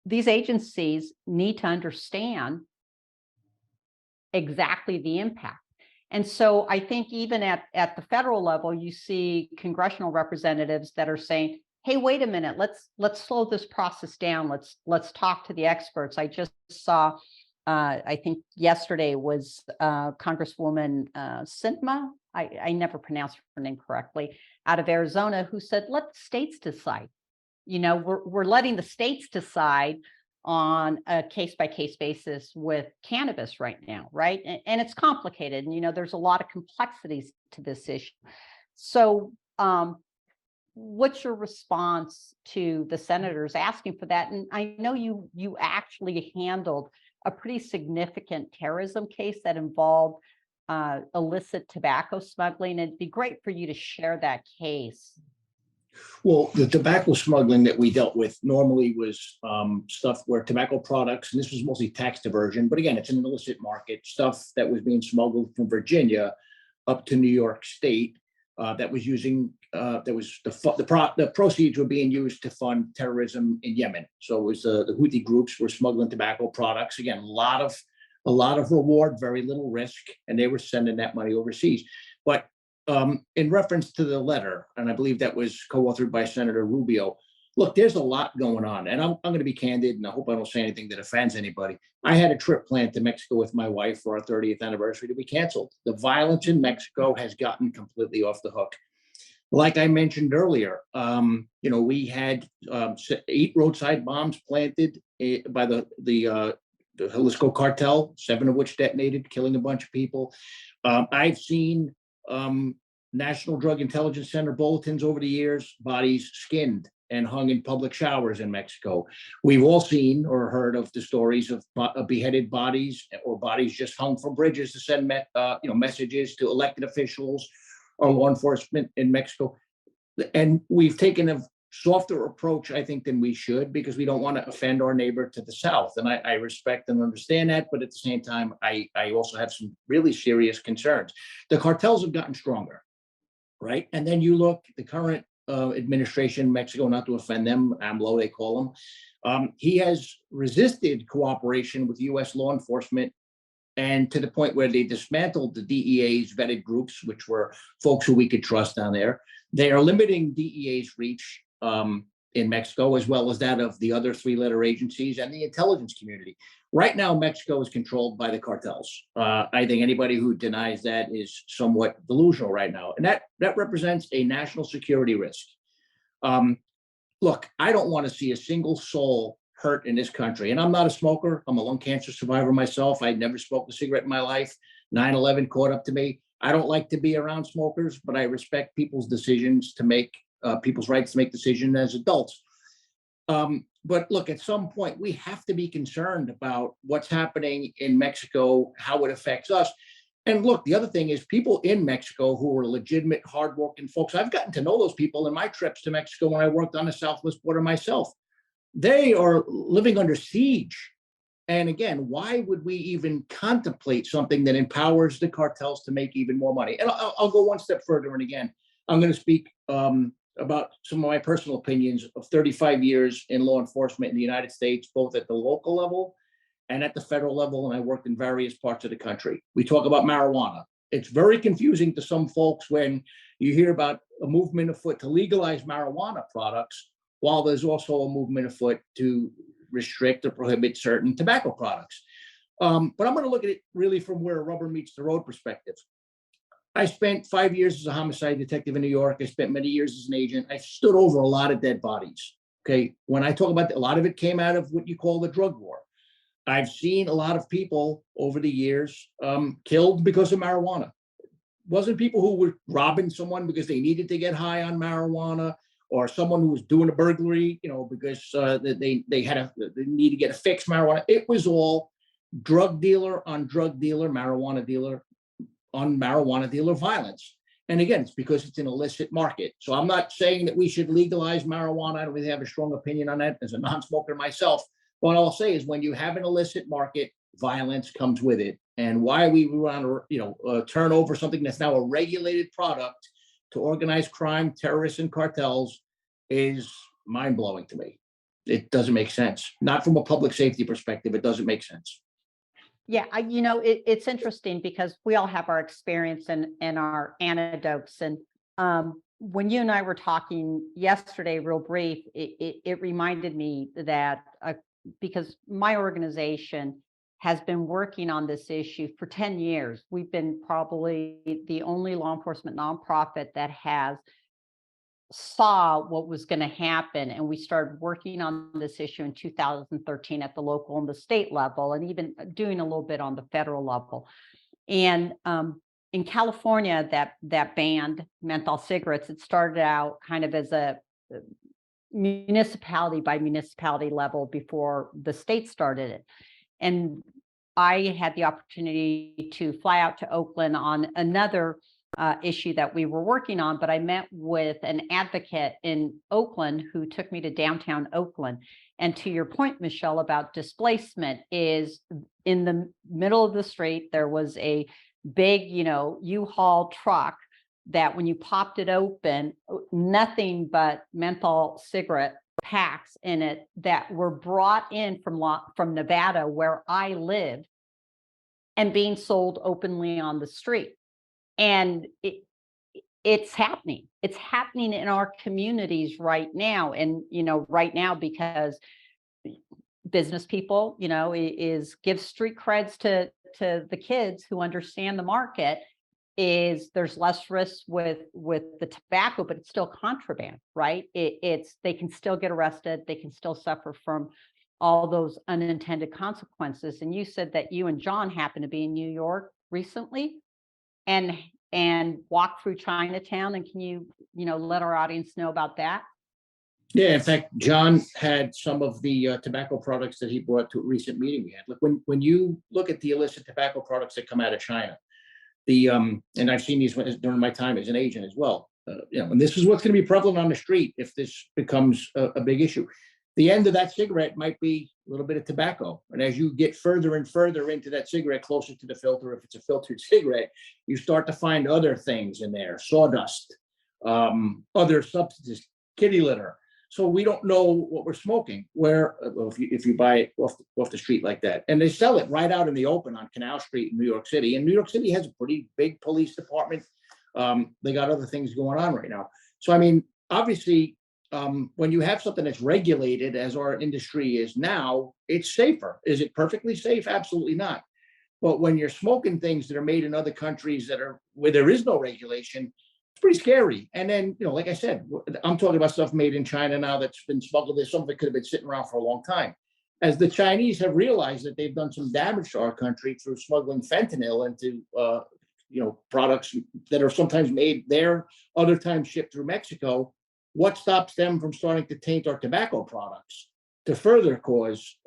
Speaker 2: these agencies need to understand exactly the impact. And so I think even at the federal level, you see congressional representatives that are saying, hey, wait a minute, let's slow this process down. Let's talk to the experts. I just saw, I think yesterday was Congresswoman Sintma, I never pronounced her name correctly, out of Arizona, who said, let the states decide. We're letting the states decide on a case-by-case basis with cannabis right now, right? And it's complicated, and there's a lot of complexities to this issue. So what's your response to the senators asking for that? And I know you actually handled a pretty significant terrorism case that involved illicit tobacco smuggling. It'd be great for you to share that case.
Speaker 6: Well, the tobacco smuggling that we dealt with normally was stuff where tobacco products, and this was mostly tax diversion, but again, it's an illicit market, stuff that was being smuggled from Virginia up to New York State that was using, the proceeds were being used to fund terrorism in Yemen. So it was the Houthi groups were smuggling tobacco products. Again, a lot of reward, very little risk, and they were sending that money overseas. But in reference to the letter, and I believe that was co-authored by Senator Rubio, look, there's a lot going on, and I'm going to be candid, and I hope I don't say anything that offends anybody. I had a trip planned to Mexico with my wife for our 30th anniversary to be canceled. The violence in Mexico has gotten completely off the hook. Like I mentioned earlier, we had 8 roadside bombs planted by the Jalisco cartel, 7 of which detonated, killing a bunch of people. I've seen National Drug Intelligence Center bulletins over the years, bodies skinned and hung in public showers in Mexico. We've all seen or heard of the stories of beheaded bodies or bodies just hung from bridges to send messages to elected officials or law enforcement in Mexico. And we've taken a softer approach, I think, than we should, because we don't want to offend our neighbor to the south. And I respect and understand that. But at the same time, I also have some really serious concerns. The cartels have gotten stronger, right? And then you look, the current administration in Mexico, not to offend them, AMLO, they call him, he has resisted cooperation with U.S. law enforcement, and to the point where they dismantled the DEA's vetted groups, which were folks who we could trust down there. They are limiting DEA's reach in Mexico, as well as that of the other 3-letter agencies and the intelligence community. Right now, Mexico is controlled by the cartels. I think anybody who denies that is somewhat delusional right now. And that represents a national security risk. Look, I don't want to see a single soul hurt in this country. And I'm not a smoker. I'm a lung cancer survivor myself. I never smoked a cigarette in my life. 9/11 caught up to me. I don't like to be around smokers, but I respect people's decisions to make people's rights to make decisions as adults. But look, at some point, we have to be concerned about what's happening in Mexico, how it affects us. And look, the other thing is people in Mexico who are legitimate, hardworking folks. I've gotten to know those people in my trips to Mexico when I worked on the Southwest border myself. They are living under siege. And again, why would we even contemplate something that empowers the cartels to make even more money? And I'll go one step further. And again, I'm going to speak about some of my personal opinions of 35 years in law enforcement in the United States, both at the local level and at the federal level. And I worked in various parts of the country. We talk about marijuana. It's very confusing to some folks when you hear about a movement afoot to legalize marijuana products, while there's also a movement afoot to restrict or prohibit certain tobacco products. But I'm going to look at it really from where rubber meets the road perspective. I spent 5 years as a homicide detective in New York. I spent many years as an agent. I stood over a lot of dead bodies. Okay. When I talk about a lot of it came out of what you call the drug war. I've seen a lot of people over the years killed because of marijuana. It wasn't people who were robbing someone because they needed to get high on marijuana, or someone who was doing a burglary, because they need to get a fix marijuana. It was all drug dealer on drug dealer, marijuana dealer on marijuana dealer violence. And again, it's because it's an illicit market. So I'm not saying that we should legalize marijuana. I don't really have a strong opinion on that as a non-smoker myself. What I'll say is when you have an illicit market, violence comes with it. And why we want to, turn over something that's now a regulated product to organized crime, terrorists, and cartels is mind-blowing to me. It doesn't make sense. Not from a public safety perspective. It doesn't make sense.
Speaker 2: Yeah, it's interesting because we all have our experience and our anecdotes. And when you and I were talking yesterday, real brief, it reminded me that because my organization has been working on this issue for 10 years. We've been probably the only law enforcement nonprofit that has saw what was going to happen. And we started working on this issue in 2013 at the local and the state level, and even doing a little bit on the federal level. And in California, that banned menthol cigarettes, it started out kind of as a municipality by municipality level before the state started it. And I had the opportunity to fly out to Oakland on another issue that we were working on, but I met with an advocate in Oakland who took me to downtown Oakland. And to your point, Michelle, about displacement, is in the middle of the street, there was a big, U-Haul truck that when you popped it open, nothing but menthol cigarette packs in it that were brought in from Nevada, where I live, and being sold openly on the street. And it's happening. It's happening in our communities right now. And, right now, because business people, is give street creds to the kids who understand the market, is there's less risk with the tobacco, but it's still contraband, right? They can still get arrested. They can still suffer from all those unintended consequences. And you said that you and John happened to be in New York recently and walk through Chinatown. And can you, let our audience know about that?
Speaker 6: Yeah, in fact, John had some of the tobacco products that he brought to a recent meeting we had. Look, when you look at the illicit tobacco products that come out of China, and I've seen these during my time as an agent as well, and this is what's going to be prevalent on the street if this becomes a big issue. The end of that cigarette might be a little bit of tobacco. And as you get further and further into that cigarette, closer to the filter, if it's a filtered cigarette, you start to find other things in there, sawdust, other substances, kitty litter. So we don't know what we're smoking, if you buy it off the street like that. And they sell it right out in the open on Canal Street in New York City. And New York City has a pretty big police department. They got other things going on right now. So, I mean, obviously, when you have something that's regulated, as our industry is now, it's safer. Is it perfectly safe? Absolutely not. But when you're smoking things that are made in other countries where there is no regulation, it's pretty scary. And then, like I said, I'm talking about stuff made in China now that's been smuggled there. Some of it could have been sitting around for a long time. As the Chinese have realized that they've done some damage to our country through smuggling fentanyl into, products that are sometimes made there, other times shipped through Mexico, what stops them from starting to taint our tobacco products to further cause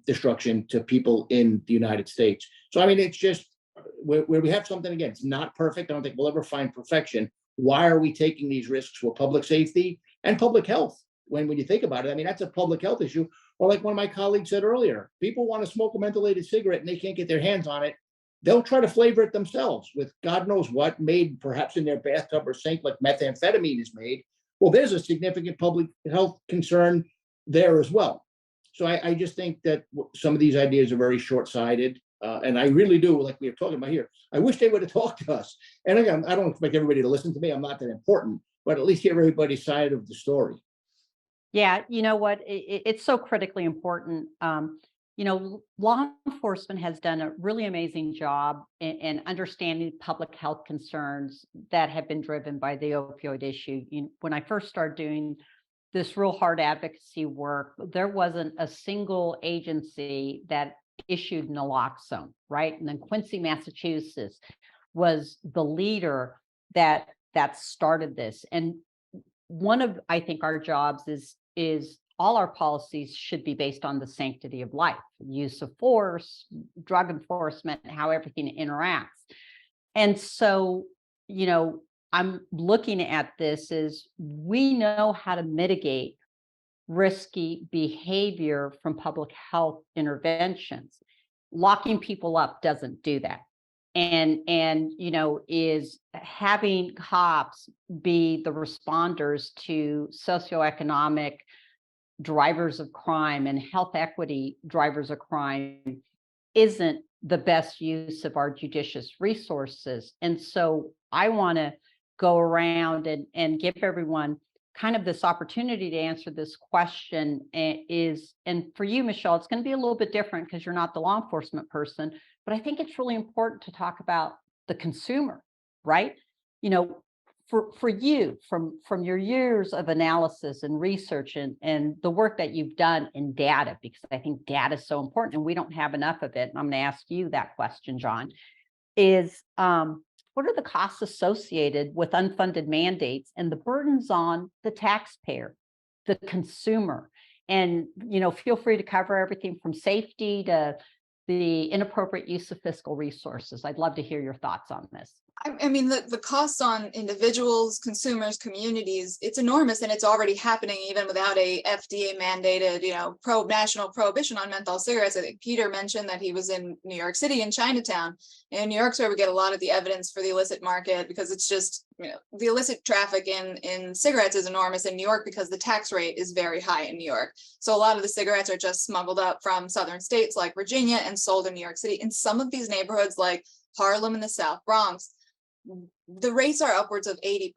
Speaker 6: destruction to people in the United States? So, I mean, it's just where we have something, again, it's not perfect. I don't think we'll ever find perfection. Why are we taking these risks for public safety and public health? When you think about it, I mean, that's a public health issue. Or like one of my colleagues said earlier, people want to smoke a mentholated cigarette and they can't get their hands on it. They'll try to flavor it themselves with God knows what, made perhaps in their bathtub or sink, like methamphetamine is made. Well, there's a significant public health concern there as well. So I just think that some of these ideas are very short-sighted. And I really do, like we were talking about here, I wish they would have talked to us. And again, I don't expect everybody to listen to me. I'm not that important, but at least hear everybody's side of the story.
Speaker 2: Yeah, you know what? It's so critically important. Law enforcement has done a really amazing job in understanding public health concerns that have been driven by the opioid issue. When I first started doing this real hard advocacy work, there wasn't a single agency that issued naloxone, right? And then Quincy, Massachusetts was the leader that started this. And one of, I think, our jobs is all our policies should be based on the sanctity of life, use of force, drug enforcement, how everything interacts. And so, I'm looking at this as we know how to mitigate risky behavior from public health interventions. Locking people up doesn't do that. And is having cops be the responders to socioeconomic drivers of crime and health equity drivers of crime isn't the best use of our judicious resources. And so I want to go around and give everyone kind of this opportunity to answer this question. And for you, Michelle, it's going to be a little bit different because you're not the law enforcement person, but I think it's really important to talk about the consumer, right? For you, from your years of analysis and research and the work that you've done in data, because I think data is so important and we don't have enough of it. And I'm going to ask you that question, John, is what are the costs associated with unfunded mandates and the burdens on the taxpayer, the consumer? And, feel free to cover everything from safety to the inappropriate use of fiscal resources. I'd love to hear your thoughts on this.
Speaker 3: I mean, the costs on individuals, consumers, communities, it's enormous, and it's already happening even without a FDA mandated, national prohibition on menthol cigarettes. I think Peter mentioned that he was in New York City in Chinatown. And New York's where we get a lot of the evidence for the illicit market, because it's just, the illicit traffic in cigarettes is enormous in New York because the tax rate is very high in New York. So a lot of the cigarettes are just smuggled up from southern states like Virginia and sold in New York City. In some of these neighborhoods like Harlem in the South Bronx, the rates are upwards of 80%.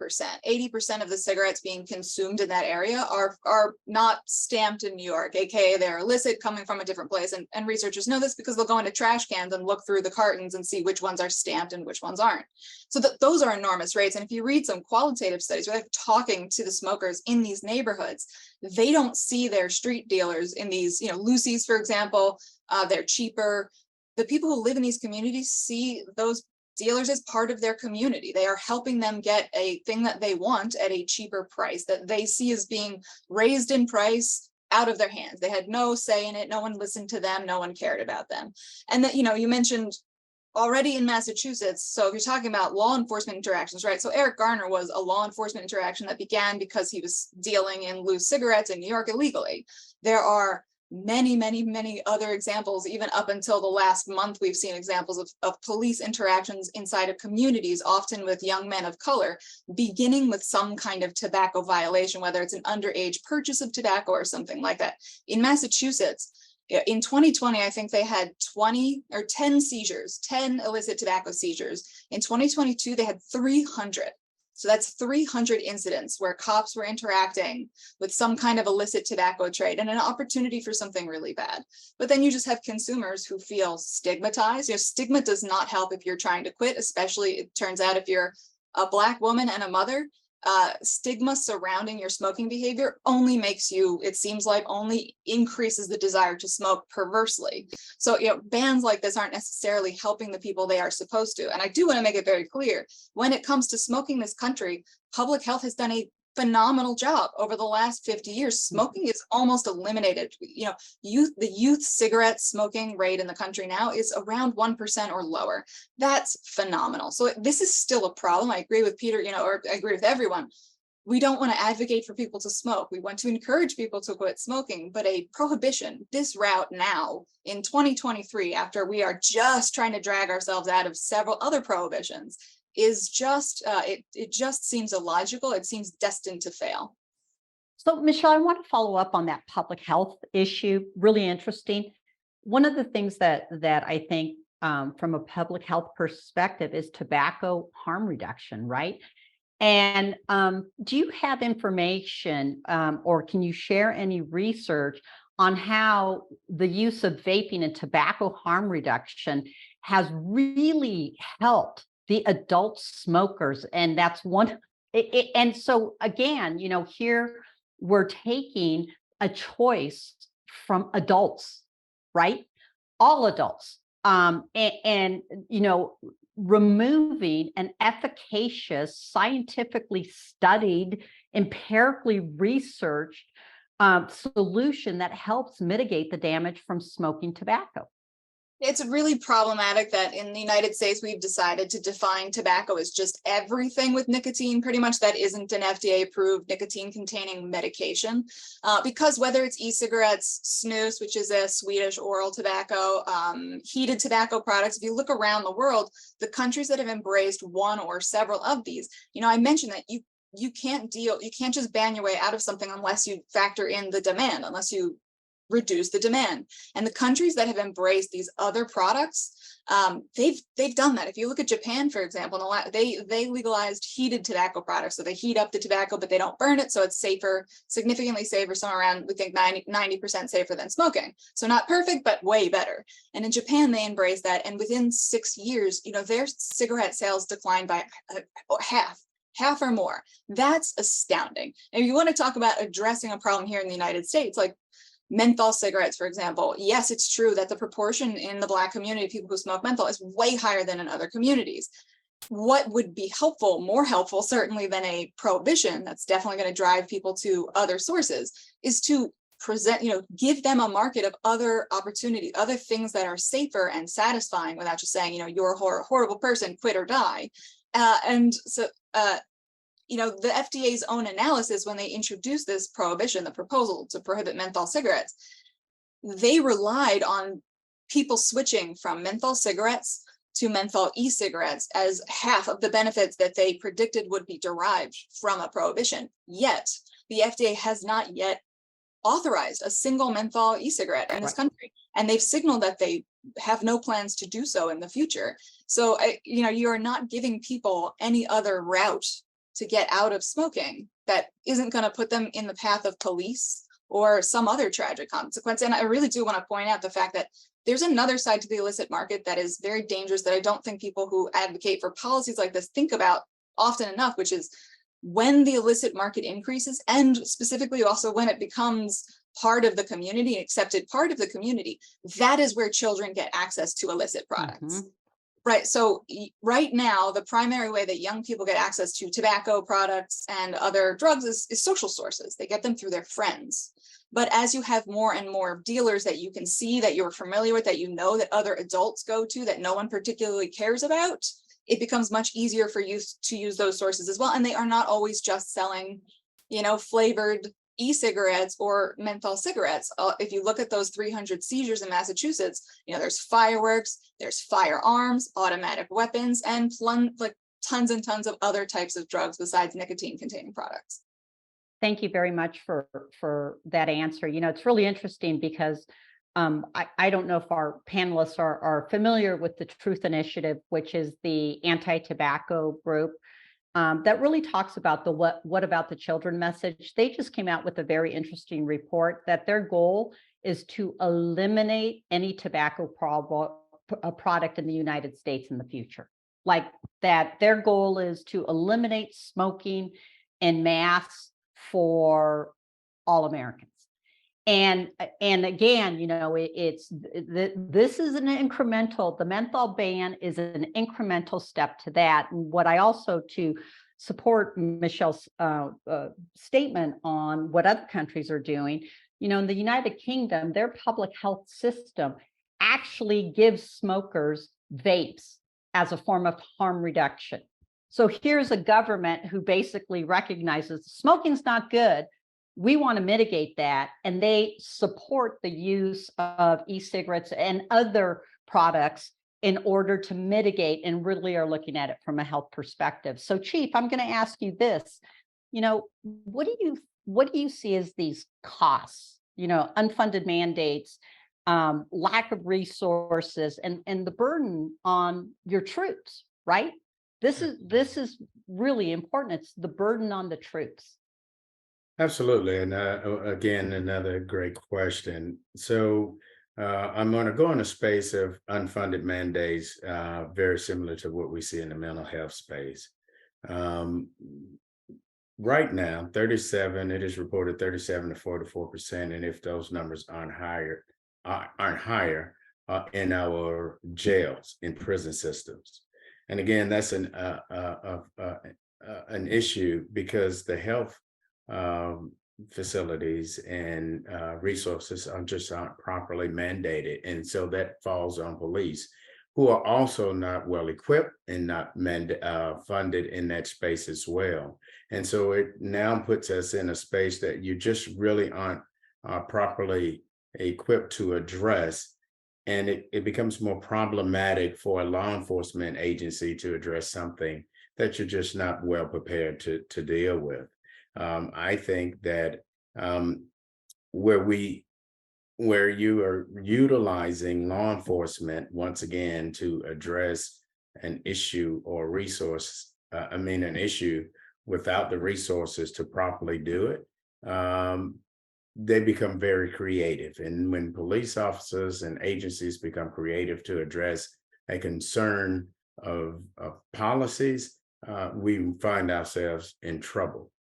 Speaker 3: 80% of the cigarettes being consumed in that area are not stamped in New York, aka they're illicit, coming from a different place. And researchers know this because they'll go into trash cans and look through the cartons and see which ones are stamped and which ones aren't. So those are enormous rates. And if you read some qualitative studies where they're talking to the smokers in these neighborhoods, they don't see their street dealers in these, Lucy's, for example, they're cheaper. The people who live in these communities see those dealers as part of their community. They are helping them get a thing that they want at a cheaper price that they see as being raised in price out of their hands. They had no say in it. No one listened to them. No one cared about them. And that, you mentioned already in Massachusetts. So if you're talking about law enforcement interactions, right? So Eric Garner was a law enforcement interaction that began because he was dealing in loose cigarettes in New York illegally. There are many, many, many other examples. Even up until the last month, we've seen examples of police interactions inside of communities, often with young men of color, beginning with some kind of tobacco violation, whether it's an underage purchase of tobacco or something like that. In Massachusetts, in 2020, I think they had 10 seizures, 10 illicit tobacco seizures. In 2022, they had 300. So that's 300 incidents where cops were interacting with some kind of illicit tobacco trade and an opportunity for something really bad. But then you just have consumers who feel stigmatized. Stigma does not help if you're trying to quit, especially it turns out if you're a Black woman and a mother. Stigma surrounding your smoking behavior only makes you, it seems like, only increases the desire to smoke perversely. So, bans like this aren't necessarily helping the people they are supposed to. And I do want to make it very clear, when it comes to smoking in this country, public health has done a phenomenal job over the last 50 years. Smoking is almost eliminated. You know, the youth cigarette smoking rate in the country now is around 1% or lower. That's phenomenal. So this is still a problem. I agree with Peter, you know, or I agree with everyone. We don't want to advocate for people to smoke. We want to encourage people to quit smoking, but a prohibition, this route now in 2023, after we are just trying to drag ourselves out of several other prohibitions, is just, it just seems illogical. It seems destined to fail.
Speaker 2: So, Michelle, I want to follow up on that public health issue. Really interesting. One of the things that I think from a public health perspective is tobacco harm reduction, right? And do you have information or can you share any research on how the use of vaping and tobacco harm reduction has really helped the adult smokers? And that's one. And so again, you know, here we're taking a choice from adults, right? All adults. And you know, removing an efficacious, scientifically studied, empirically researched solution that helps mitigate the damage from smoking tobacco.
Speaker 3: It's really problematic that in the United States, we've decided to define tobacco as just everything with nicotine, pretty much that isn't an FDA-approved nicotine-containing medication. Because whether it's e-cigarettes, snus, which is a Swedish oral tobacco, heated tobacco products, if you look around the world, the countries that have embraced one or several of these, you know, I mentioned that you can't just ban your way out of something unless you factor in the demand, unless you reduce the demand. And the countries that have embraced these other products, they've done that. If you look at Japan, for example, they legalized heated tobacco products. So they heat up the tobacco, but they don't burn it. So it's safer, significantly safer, somewhere around, we think 90% safer than smoking. So not perfect, but way better. And in Japan, they embraced that. And within 6 years, you know, their cigarette sales declined by half or more. That's astounding. And if you want to talk about addressing a problem here in the United States, like menthol cigarettes, for example, yes, it's true that the proportion in the Black community of people who smoke menthol is way higher than in other communities. What would be helpful, more helpful certainly than a prohibition that's definitely going to drive people to other sources, is to present, you know, give them a market of other opportunities, other things that are safer and satisfying without just saying, you know, you're a horrible person, quit or die. You know, the FDA's own analysis, when they introduced this prohibition, the proposal to prohibit menthol cigarettes, they relied on people switching from menthol cigarettes to menthol e-cigarettes as half of the benefits that they predicted would be derived from a prohibition. Yet, the FDA has not yet authorized a single menthol e-cigarette in this country. And they've signaled that they have no plans to do so in the future. So, you know, you are not giving people any other route to get out of smoking that isn't going to put them in the path of police or some other tragic consequence. And I really do want to point out the fact that there's another side to the illicit market that is very dangerous that I don't think people who advocate for policies like this think about often enough, which is when the illicit market increases, and specifically also when it becomes part of the community, accepted part of the community, that is where children get access to illicit products. Mm-hmm. Right. So right now, the primary way that young people get access to tobacco products and other drugs is social sources. They get them through their friends. But as you have more and more dealers that you can see, that you're familiar with, that you know that other adults go to, that no one particularly cares about, it becomes much easier for youth to use those sources as well. And they are not always just selling, you know, flavored e-cigarettes or menthol cigarettes. If you look at those 300 seizures in Massachusetts, you know, there's fireworks, there's firearms, automatic weapons, and like tons and tons of other types of drugs besides nicotine-containing products.
Speaker 2: Thank you very much for that answer. You know, it's really interesting because I don't know if our panelists are familiar with the Truth Initiative, which is the anti-tobacco group that really talks about the what about the children message. They just came out with a very interesting report that their goal is to eliminate any tobacco product in the United States in the future. Like that, their goal is to eliminate smoking en masse for all Americans. And again, you know, this is an incremental, the menthol ban is an incremental step to that. And what I also, to support Michelle's statement on what other countries are doing. You know, in the United Kingdom, their public health system actually gives smokers vapes as a form of harm reduction. So here's a government who basically recognizes smoking's not good. We want to mitigate that, and they support the use of e-cigarettes and other products in order to mitigate, and really are looking at it from a health perspective. So Chief, I'm going to ask you this, you know, what do you see as these costs, you know, unfunded mandates, lack of resources, and the burden on your troops, right? This is really important. It's the burden on the troops.
Speaker 4: Absolutely. And again, another great question. So I'm going to go in a space of unfunded mandates, very similar to what we see in the mental health space. Right now, it is reported 37 to 44%. And if those numbers aren't higher in our jails, in prison systems. And again, that's an issue because the health facilities and resources aren't properly mandated. And so that falls on police, who are also not well equipped and not funded in that space as well. And so it now puts us in a space that you just really aren't properly equipped to address. And it becomes more problematic for a law enforcement agency to address something that you're just not well prepared to deal with. I think that where you are utilizing law enforcement once again to address an issue or an issue without the resources to properly do it, they become very creative. And when police officers and agencies become creative to address a concern of policies, we find ourselves in trouble.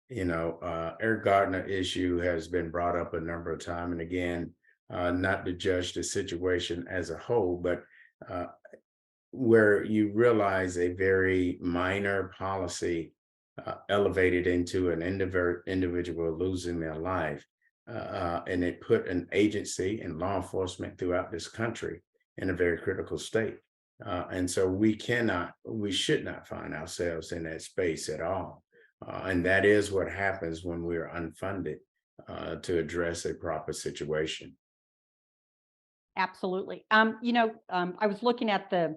Speaker 4: You know, Eric Gardner issue has been brought up a number of times. And again, not to judge the situation as a whole, but where you realize a very minor policy elevated into an individual losing their life. And it put an agency and law enforcement throughout this country in a very critical state. And so we should not find ourselves in that space at all. And that is what happens when we're unfunded to address a proper situation.
Speaker 2: Absolutely. You know, I was looking at the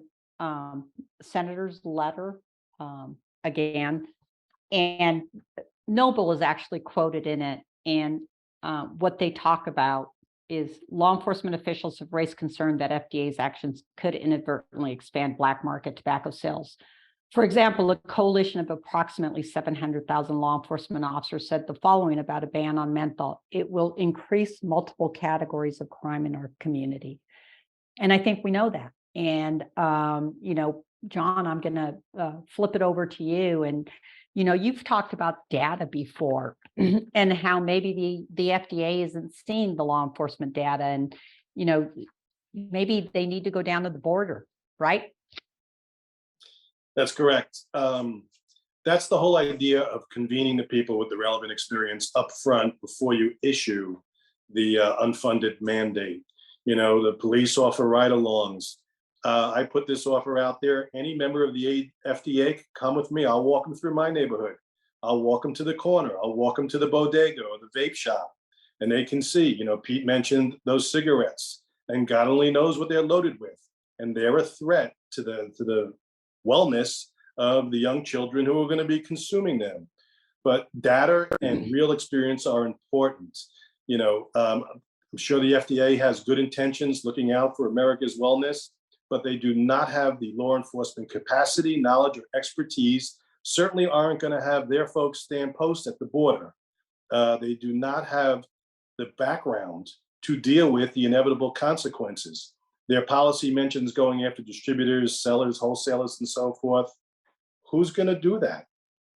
Speaker 2: senator's letter again, and Noble is actually quoted in it. And what they talk about is law enforcement officials have raised concern that FDA's actions could inadvertently expand black market tobacco sales. For example, a coalition of approximately 700,000 law enforcement officers said the following about a ban on menthol: it will increase multiple categories of crime in our community. And I think we know that. And, you know, John, I'm going to flip it over to you. And, you know, you've talked about data before and how maybe the FDA isn't seeing the law enforcement data, and, you know, maybe they need to go down to the border, right?
Speaker 5: That's correct. That's the whole idea of convening the people with the relevant experience up front before you issue the unfunded mandate. You know, the police offer ride-alongs. I put this offer out there. Any member of the FDA can come with me. I'll walk them through my neighborhood. I'll walk them to the corner. I'll walk them to the bodega or the vape shop, and they can see. You know, Pete mentioned those cigarettes, and God only knows what they're loaded with, and they're a threat to the wellness of the young children who are going to be consuming them. But data and real experience are important. You know, I'm sure the FDA has good intentions looking out for America's wellness, but they do not have the law enforcement capacity, knowledge, or expertise. Certainly aren't going to have their folks stand post at the border. They do not have the background to deal with the inevitable consequences. Their policy mentions going after distributors, sellers, wholesalers, and so forth. Who's going to do that?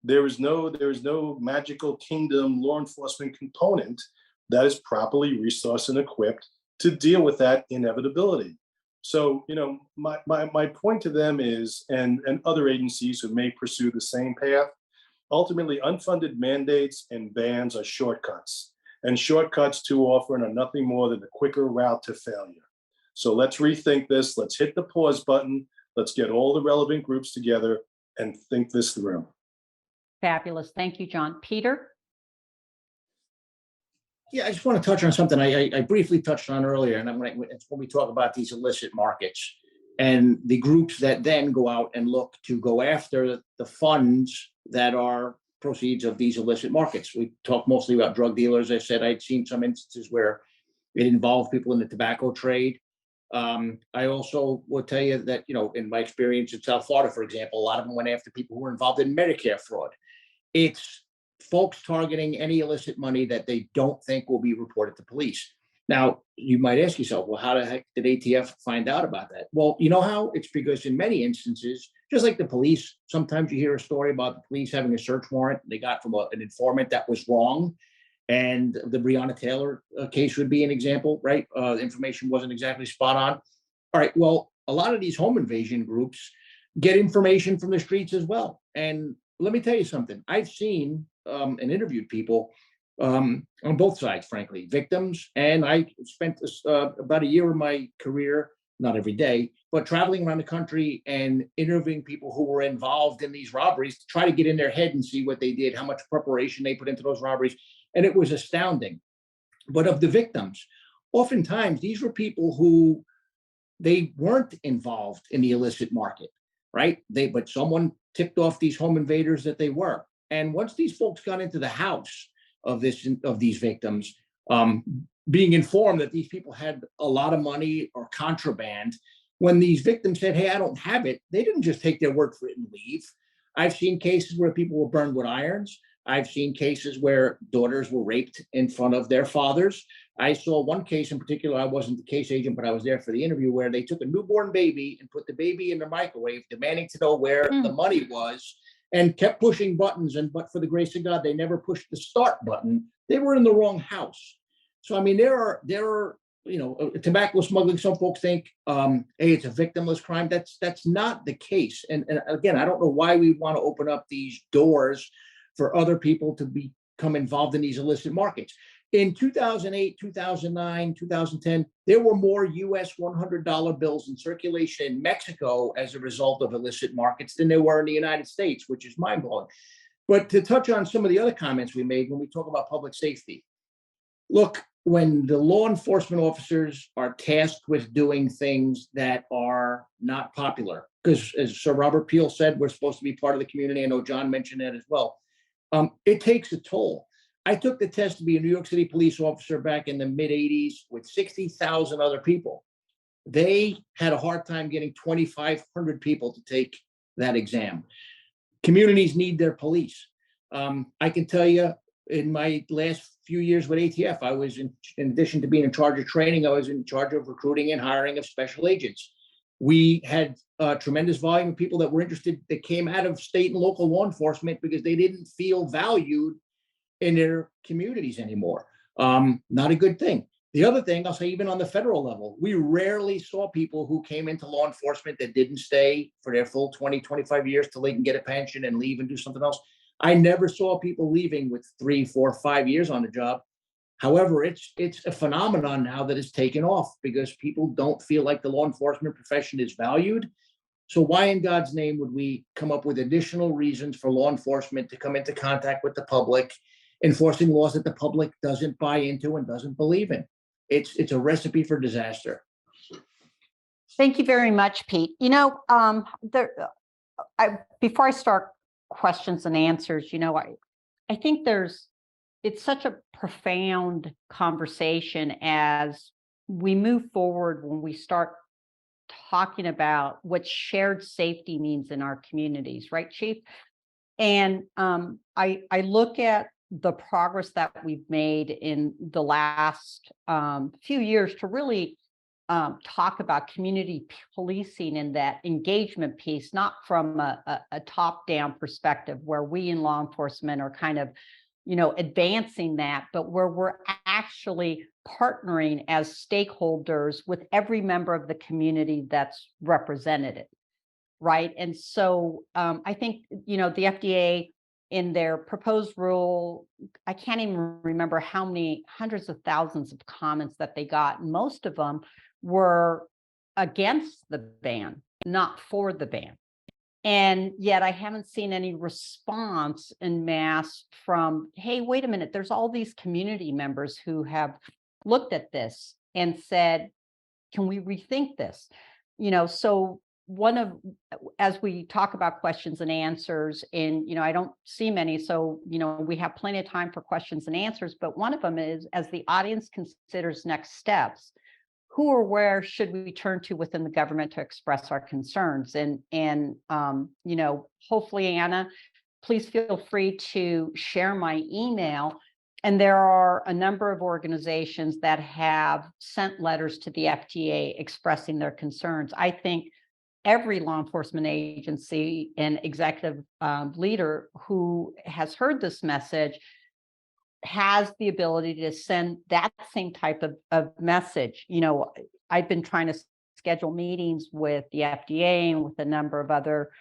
Speaker 5: There is no magical kingdom law enforcement component that is properly resourced and equipped to deal with that inevitability. So, you know, my point to them is, and other agencies who may pursue the same path, Ultimately, unfunded mandates and bans are shortcuts, and shortcuts too often are nothing more than a quicker route to failure. So let's rethink this. Let's hit the pause button. Let's get all the relevant groups together and think this through.
Speaker 2: Fabulous. Thank you, John. Peter?
Speaker 6: Yeah, I just want to touch on something I briefly touched on earlier, and it's when we talk about these illicit markets and the groups that then go out and look to go after the funds that are proceeds of these illicit markets. We talk mostly about drug dealers. I said I'd seen some instances where it involved people in the tobacco trade. I also will tell you that, in my experience in South Florida, for example, a lot of them went after people who were involved in Medicare fraud. It's folks targeting any illicit money that they don't think will be reported to police. Now, you might ask yourself, well, how the heck did ATF find out about that? Well, you know how? It's because in many instances, just like the police, sometimes you hear a story about the police having a search warrant they got from an informant that was wrong. And the Breonna Taylor case would be an example, right? Information wasn't exactly spot on. All right, well, a lot of these home invasion groups get information from the streets as well. And let me tell you something. I've seen and interviewed people on both sides, frankly, victims. And I spent about a year of my career, not every day, but traveling around the country and interviewing people who were involved in these robberies to try to get in their head and see what they did, how much preparation they put into those robberies. And it was astounding. But of the victims, oftentimes these were people who they weren't involved in the illicit market, right? But someone tipped off these home invaders that they were. And once these folks got into the house of these victims, being informed that these people had a lot of money or contraband, when these victims said, "Hey, I don't have it," they didn't just take their word for it and leave. I've seen cases where people were burned with irons. I've seen cases where daughters were raped in front of their fathers. I saw one case in particular. I wasn't the case agent, but I was there for the interview, where they took a newborn baby and put the baby in the microwave, demanding to know where the money was, and kept pushing buttons. But for the grace of God, they never pushed the start button. They were in the wrong house. So, I mean, there are tobacco smuggling. Some folks think, hey, it's a victimless crime. That's not the case. And again, I don't know why we want to open up these doors for other people to become involved in these illicit markets. In 2008, 2009, 2010, there were more US $100 bills in circulation in Mexico as a result of illicit markets than there were in the United States, which is mind-blowing. But to touch on some of the other comments we made when we talk about public safety, look, when the law enforcement officers are tasked with doing things that are not popular, because as Sir Robert Peel said, we're supposed to be part of the community. I know John mentioned that as well. It takes a toll. I took the test to be a New York City police officer back in the mid-'80s with 60,000 other people. They had a hard time getting 2,500 people to take that exam. Communities need their police. I can tell you, in my last few years with ATF, I was, in addition to being in charge of training, I was in charge of recruiting and hiring of special agents. We had a tremendous volume of people that were interested, that came out of state and local law enforcement because they didn't feel valued in their communities anymore. Not a good thing. The other thing, I'll say, even on the federal level, we rarely saw people who came into law enforcement that didn't stay for their full 20, 25 years till they can get a pension and leave and do something else. I never saw people leaving with 3, 4, 5 years on the job. However, it's a phenomenon now that is taken off because people don't feel like the law enforcement profession is valued. So why in God's name would we come up with additional reasons for law enforcement to come into contact with the public, enforcing laws that the public doesn't buy into and doesn't believe in? It's a recipe for disaster.
Speaker 2: Thank you very much, Pete. Before I start questions and answers, I think it's such a profound conversation as we move forward when we start talking about what shared safety means in our communities, right, Chief? And I look at the progress that we've made in the last few years to really talk about community policing and that engagement piece, not from a top-down perspective where we in law enforcement are kind of, advancing that, but where we're actually partnering as stakeholders with every member of the community that's represented, right? And so I think, the FDA in their proposed rule, I can't even remember how many hundreds of thousands of comments that they got. Most of them were against the ban, not for the ban. And yet I haven't seen any response en masse from, hey, wait a minute, there's all these community members who have looked at this and said, can we rethink this? So as we talk about questions and answers, and, I don't see many, so, we have plenty of time for questions and answers, but one of them is, as the audience considers next steps, who or where should we turn to within the government to express our concerns? And hopefully, Anna, please feel free to share my email. And there are a number of organizations that have sent letters to the FDA expressing their concerns. I think every law enforcement agency and executive leader who has heard this message has the ability to send that same type of message. I've been trying to schedule meetings with the FDA and with a number of other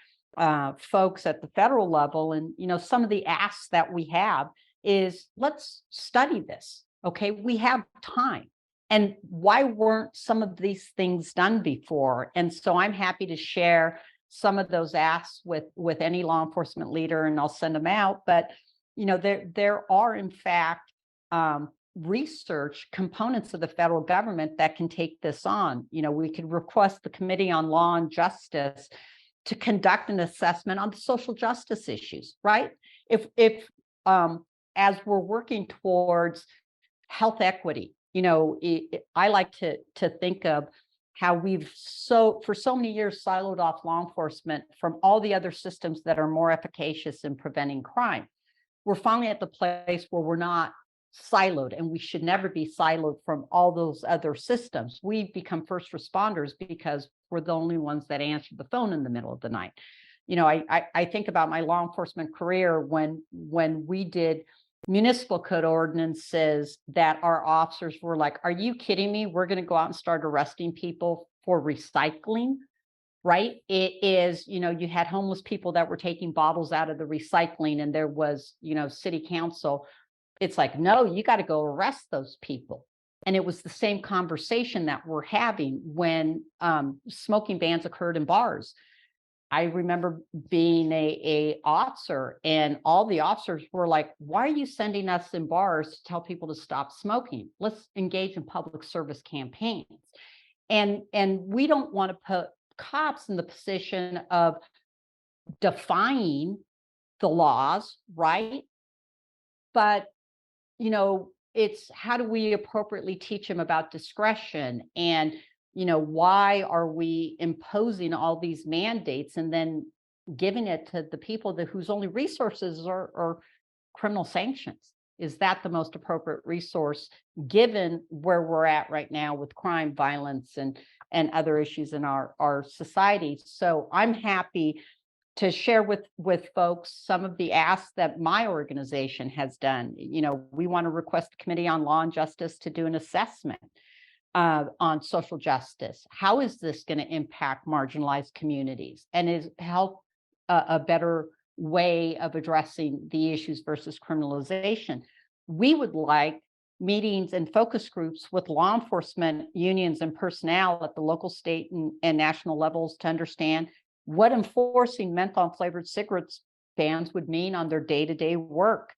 Speaker 2: folks at the federal level. And, some of the asks that we have is, let's study this. Okay, we have time. And why weren't some of these things done before? And so I'm happy to share some of those asks with any law enforcement leader, and I'll send them out. But there are, in fact, research components of the federal government that can take this on. We could request the Committee on Law and Justice to conduct an assessment on the social justice issues, right? If as we're working towards health equity, I like to think of how we've for so many years siloed off law enforcement from all the other systems that are more efficacious in preventing crime. We're finally at the place where we're not siloed, and we should never be siloed from all those other systems. We become first responders because we're the only ones that answer the phone in the middle of the night. I think about my law enforcement career when we did municipal code ordinances that our officers were like, are you kidding me? We're going to go out and start arresting people for recycling. Right? It is, you had homeless people that were taking bottles out of the recycling, and there was, city council. It's like, no, you got to go arrest those people. And it was the same conversation that we're having when smoking bans occurred in bars. I remember being a officer, and all the officers were like, why are you sending us in bars to tell people to stop smoking? Let's engage in public service campaigns. And we don't want to put cops in the position of defying the laws, right? But, it's how do we appropriately teach them about discretion, and, why are we imposing all these mandates and then giving it to the people whose only resources are criminal sanctions? Is that the most appropriate resource given where we're at right now with crime, violence, and other issues in our society? So I'm happy to share with folks some of the asks that my organization has done. We want to request the Committee on Law and Justice to do an assessment on social justice. How is this going to impact marginalized communities? And is health a better way of addressing the issues versus criminalization? We would like meetings and focus groups with law enforcement unions and personnel at the local, state, and national levels to understand what enforcing menthol and flavored cigarettes bans would mean on their day-to-day work.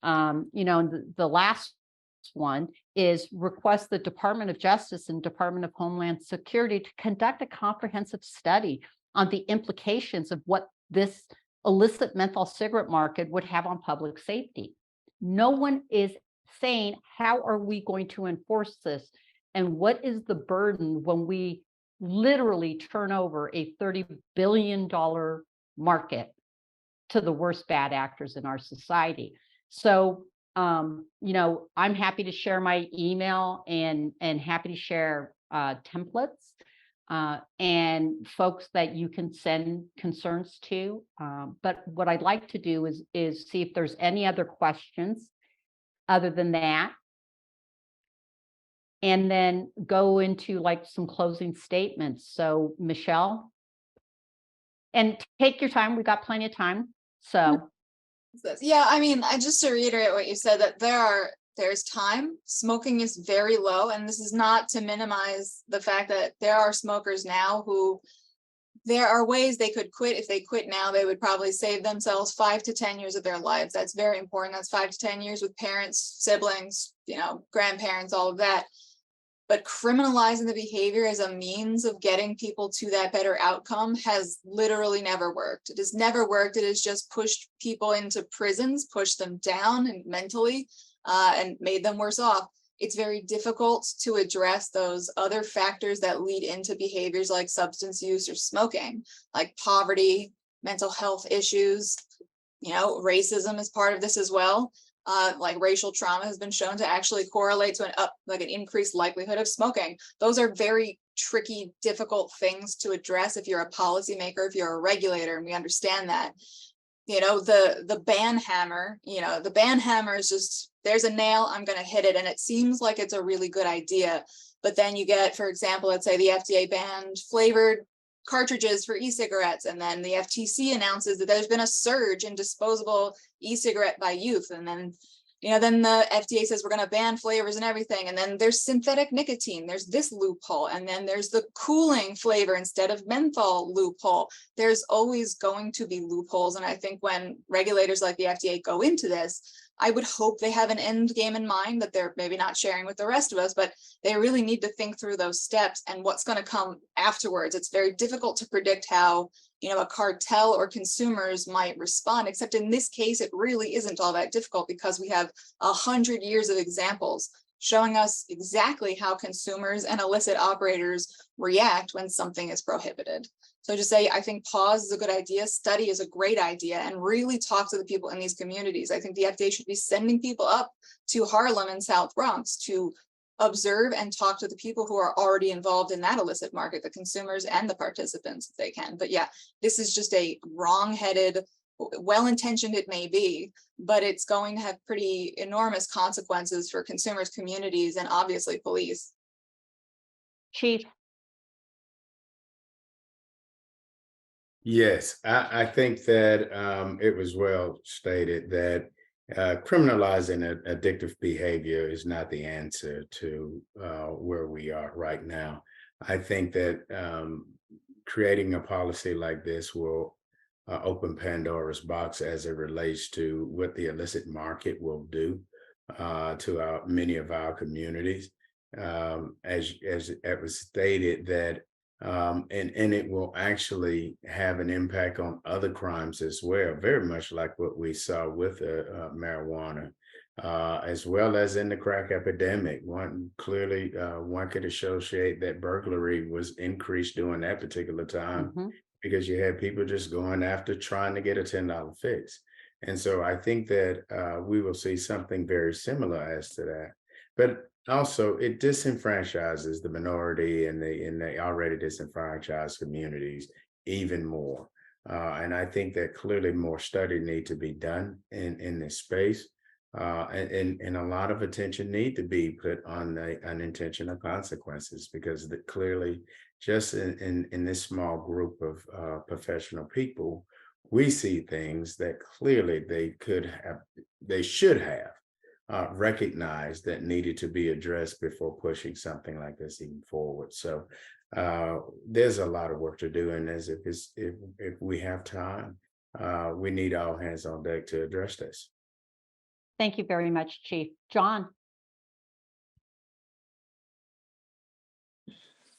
Speaker 2: And the last one is request the Department of Justice and Department of Homeland Security to conduct a comprehensive study on the implications of what this illicit menthol cigarette market would have on public safety. No one is saying, how are we going to enforce this? And what is the burden when we literally turn over a $30 billion market to the worst bad actors in our society? So, I'm happy to share my email and happy to share templates and folks that you can send concerns to. But what I'd like to do is see if there's any other questions other than that, and then go into like some closing statements. So Michelle, and take your time. We've got plenty of time. So
Speaker 3: Yeah, I mean, I just to reiterate what you said, that there's time. Smoking is very low, and this is not to minimize the fact that there are smokers now who there are ways they could quit. If they quit now, they would probably save themselves 5 to 10 years of their lives. That's very important. That's 5 to 10 years with parents, siblings, grandparents, all of that. But criminalizing the behavior as a means of getting people to that better outcome has literally never worked. It has never worked. It has just pushed people into prisons, pushed them down and mentally, and made them worse off. It's very difficult to address those other factors that lead into behaviors like substance use or smoking, like poverty, mental health issues. Racism is part of this as well. Like racial trauma has been shown to actually correlate to an increased likelihood of smoking. Those are very tricky, difficult things to address if you're a policymaker, if you're a regulator, and we understand that. The ban hammer, the ban hammer is just, there's a nail, I'm going to hit it. And it seems like it's a really good idea. But then you get, for example, let's say the FDA banned flavored cartridges for e-cigarettes, and then the FTC announces that there's been a surge in disposable e-cigarette by youth, and then then the FDA says we're going to ban flavors and everything, and then there's synthetic nicotine, there's this loophole, and then there's the cooling flavor instead of menthol loophole. There's always going to be loopholes, and I think when regulators like the FDA go into this, I would hope they have an end game in mind that they're maybe not sharing with the rest of us, but they really need to think through those steps and what's going to come afterwards. It's very difficult to predict how, a cartel or consumers might respond, except in this case, it really isn't all that difficult because we have 100 years of examples showing us exactly how consumers and illicit operators react when something is prohibited. So just say, I think pause is a good idea, study is a great idea, and really talk to the people in these communities. I think the FDA should be sending people up to Harlem and South Bronx to observe and talk to the people who are already involved in that illicit market, the consumers and the participants if they can. But yeah, this is just a wrong-headed, well-intentioned it may be, but it's going to have pretty enormous consequences for consumers, communities, and obviously police.
Speaker 2: Chief,
Speaker 4: Yes, I think that it was well stated that criminalizing addictive behavior is not the answer to where we are right now. I think that creating a policy like this will open Pandora's box as it relates to what the illicit market will do to many of our communities. As it was stated that and it will actually have an impact on other crimes as well, very much like what we saw with marijuana, as well as in the crack epidemic. One could associate that burglary was increased during that particular time because you had people just going after trying to get a $10 fix. And so I think that we will see something very similar as to that. But also, it disenfranchises the minority and the already disenfranchised communities even more. And I think that clearly more study need to be done in this space. And a lot of attention need to be put on the unintentional consequences, because clearly just in this small group of professional people, we see things that clearly they should have recognized that needed to be addressed before pushing something like this even forward. So there's a lot of work to do, and if we have time, we need all hands on deck to address this.
Speaker 2: thank you very much, Chief. John?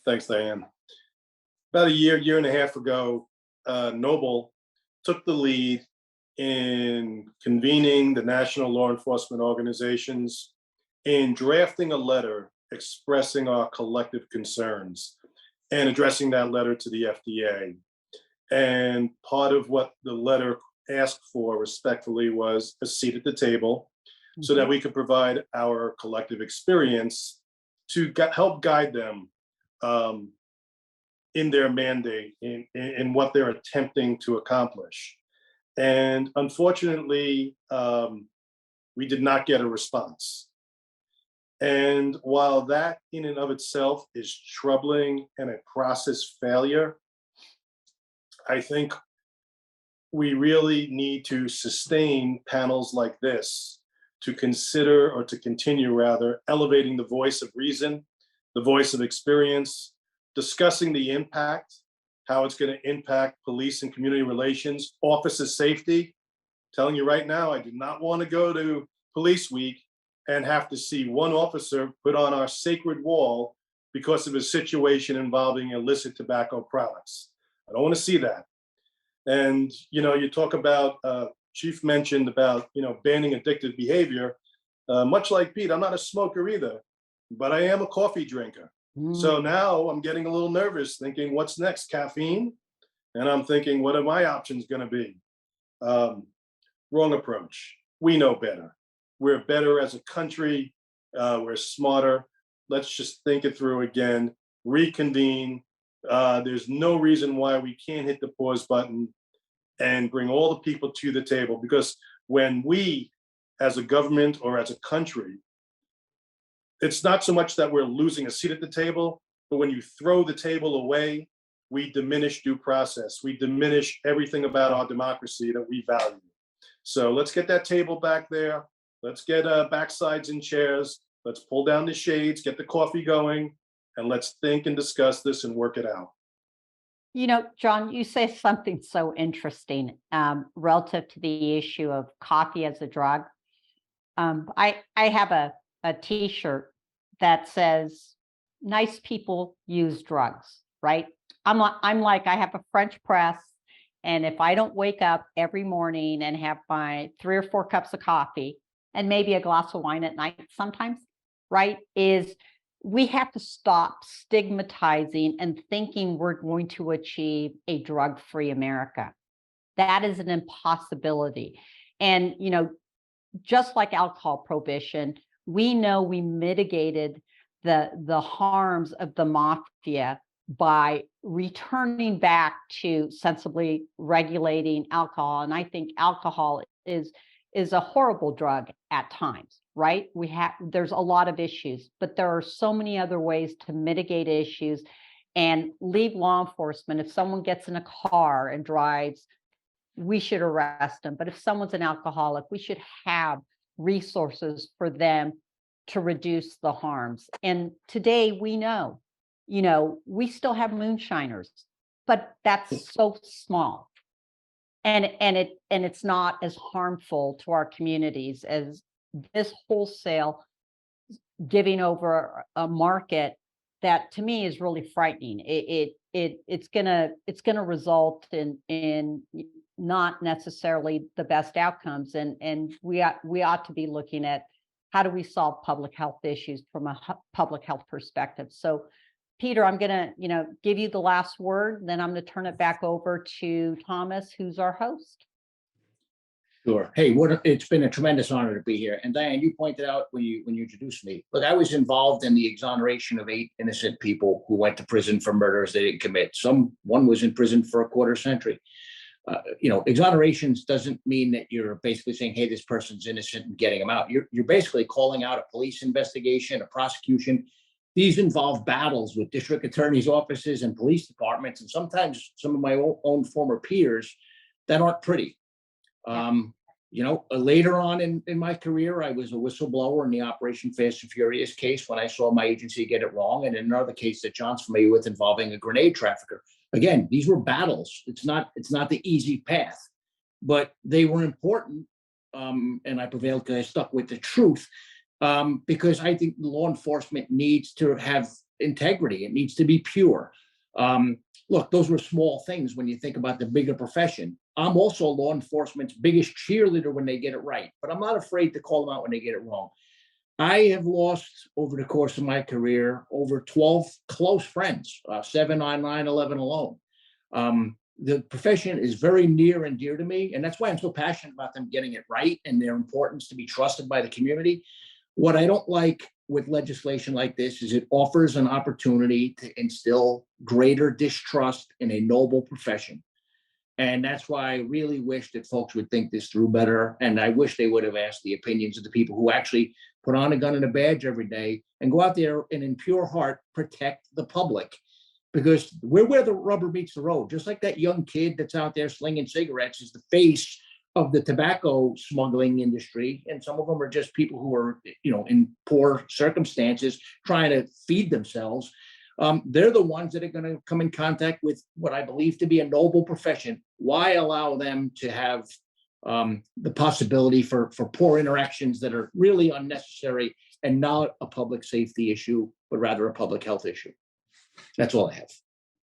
Speaker 5: Thanks, Diane. About a year and a half ago, Noble took the lead in convening the national law enforcement organizations in drafting a letter expressing our collective concerns and addressing that letter to the FDA. And part of what the letter asked for respectfully was a seat at the table so that we could provide our collective experience to help guide them in their mandate, in what they're attempting to accomplish. And unfortunately, we did not get a response. And while that in and of itself is troubling and a process failure, I think we really need to sustain panels like this to consider, or to continue rather, elevating the voice of reason, the voice of experience, discussing the impact, how it's going to impact police and community relations, officer safety. Telling you right now, I did not want to go to police week and have to see one officer put on our sacred wall because of a situation involving illicit tobacco products. I don't want to see that. And, you talk about, Chief mentioned about, banning addictive behavior. Much like Pete, I'm not a smoker either, but I am a coffee drinker. So now I'm getting a little nervous thinking, what's next? Caffeine? And I'm thinking, what are my options going to be? Wrong approach. We know better. We're better as a country. We're smarter. Let's just think it through again, reconvene. There's no reason why we can't hit the pause button and bring all the people to the table, because when we as a government or as a country, it's not so much that we're losing a seat at the table, but when you throw the table away, we diminish due process. We diminish everything about our democracy that we value. So let's get that table back there. Let's get backsides and chairs. Let's pull down the shades, get the coffee going, and let's think and discuss this and work it out.
Speaker 2: John, you say something so interesting relative to the issue of coffee as a drug. I have a T-shirt that says, "Nice people use drugs," right? I'm like, I have a French press, and if I don't wake up every morning and have my 3 or 4 cups of coffee and maybe a glass of wine at night sometimes, right, we have to stop stigmatizing and thinking we're going to achieve a drug-free America. That is an impossibility. And, just like alcohol prohibition, we know we mitigated the harms of the mafia by returning back to sensibly regulating alcohol. And I think alcohol is a horrible drug at times, right? There's a lot of issues, but there are so many other ways to mitigate issues and leave law enforcement. If someone gets in a car and drives, we should arrest them. But if someone's an alcoholic, we should have resources for them to reduce the harms. And today we know, we still have moonshiners, but that's so small. And it's not as harmful to our communities as this wholesale giving over a market that to me is really frightening. It's gonna result in not necessarily the best outcomes, and we ought to be looking at how do we solve public health issues from a public health perspective. So Peter, I'm going to, give you the last word, then I'm going to turn it back over to Thomas, who's our host.
Speaker 6: Sure. Hey, it's been a tremendous honor to be here. And Diane, you pointed out when you introduced me, look, I was involved in the exoneration of 8 innocent people who went to prison for murders they didn't commit. One was in prison for a quarter century. Exonerations doesn't mean that you're basically saying, hey, this person's innocent and getting them out. You're basically calling out a police investigation, a prosecution. These involve battles with district attorneys' offices and police departments, and sometimes some of my own former peers that aren't pretty. Later on in my career, I was a whistleblower in the Operation Fast and Furious case when I saw my agency get it wrong, and in another case that John's familiar with involving a grenade trafficker. Again, these were battles. It's not the easy path, but they were important, and I prevailed because I stuck with the truth. Because I think law enforcement needs to have integrity. It needs to be pure. Look, those were small things when you think about the bigger profession. I'm also law enforcement's biggest cheerleader when they get it right, but I'm not afraid to call them out when they get it wrong. I have lost over the course of my career over 12 close friends, 7 on 9/11 alone. The profession is very near and dear to me, and that's why I'm so passionate about them getting it right and their importance to be trusted by the community. What I don't like with legislation like this is it offers an opportunity to instill greater distrust in a noble profession. And that's why I really wish that folks would think this through better. And I wish they would have asked the opinions of the people who actually put on a gun and a badge every day and go out there and in pure heart protect the public. because we're where the rubber meets the road. Just like that young kid that's out there slinging cigarettes is the face of the tobacco smuggling industry. And some of them are just people who are, in poor circumstances trying to feed themselves. They're the ones that are going to come in contact with what I believe to be a noble profession. Why allow them to have the possibility for poor interactions that are really unnecessary and not a public safety issue, but rather a public health issue? That's all I have.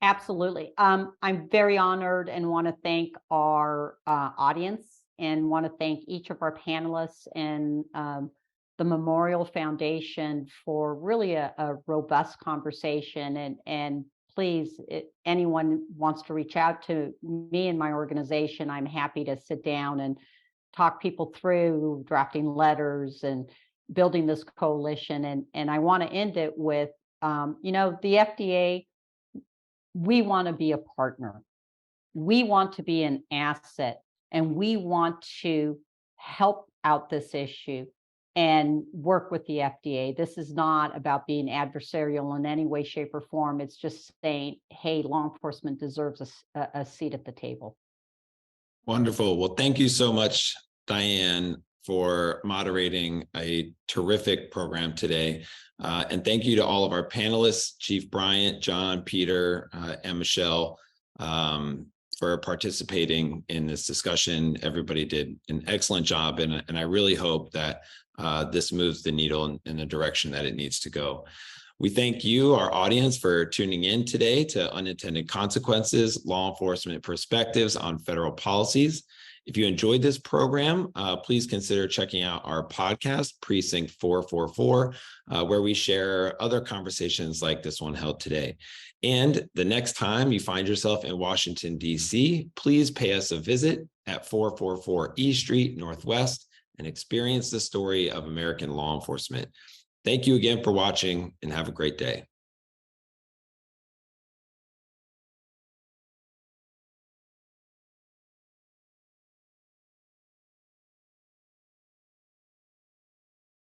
Speaker 2: Absolutely. I'm very honored and want to thank our audience and want to thank each of our panelists and the Memorial Foundation for really a robust conversation. And please, if anyone wants to reach out to me and my organization, I'm happy to sit down and talk people through drafting letters and building this coalition. And I want to end it with, the FDA, we want to be a partner. We want to be an asset, and we want to help out this issue and work with the FDA. This is not about being adversarial in any way, shape, or form. It's just saying, hey, law enforcement deserves a seat at the table.
Speaker 1: Wonderful. Well, thank you so much, Diane, for moderating a terrific program today. And thank you to all of our panelists, Chief Bryant, John, Peter, and Michelle, for participating in this discussion. Everybody did an excellent job, and I really hope that this moves the needle in the direction that it needs to go. We thank you, our audience, for tuning in today to Unintended Consequences, Law Enforcement Perspectives on Federal Policies. If you enjoyed this program, please consider checking out our podcast, Precinct 444, where we share other conversations like this one held today. And the next time you find yourself in Washington, D.C., please pay us a visit at 444 E Street Northwest and experience the story of American law enforcement. Thank you again for watching, and have a great day.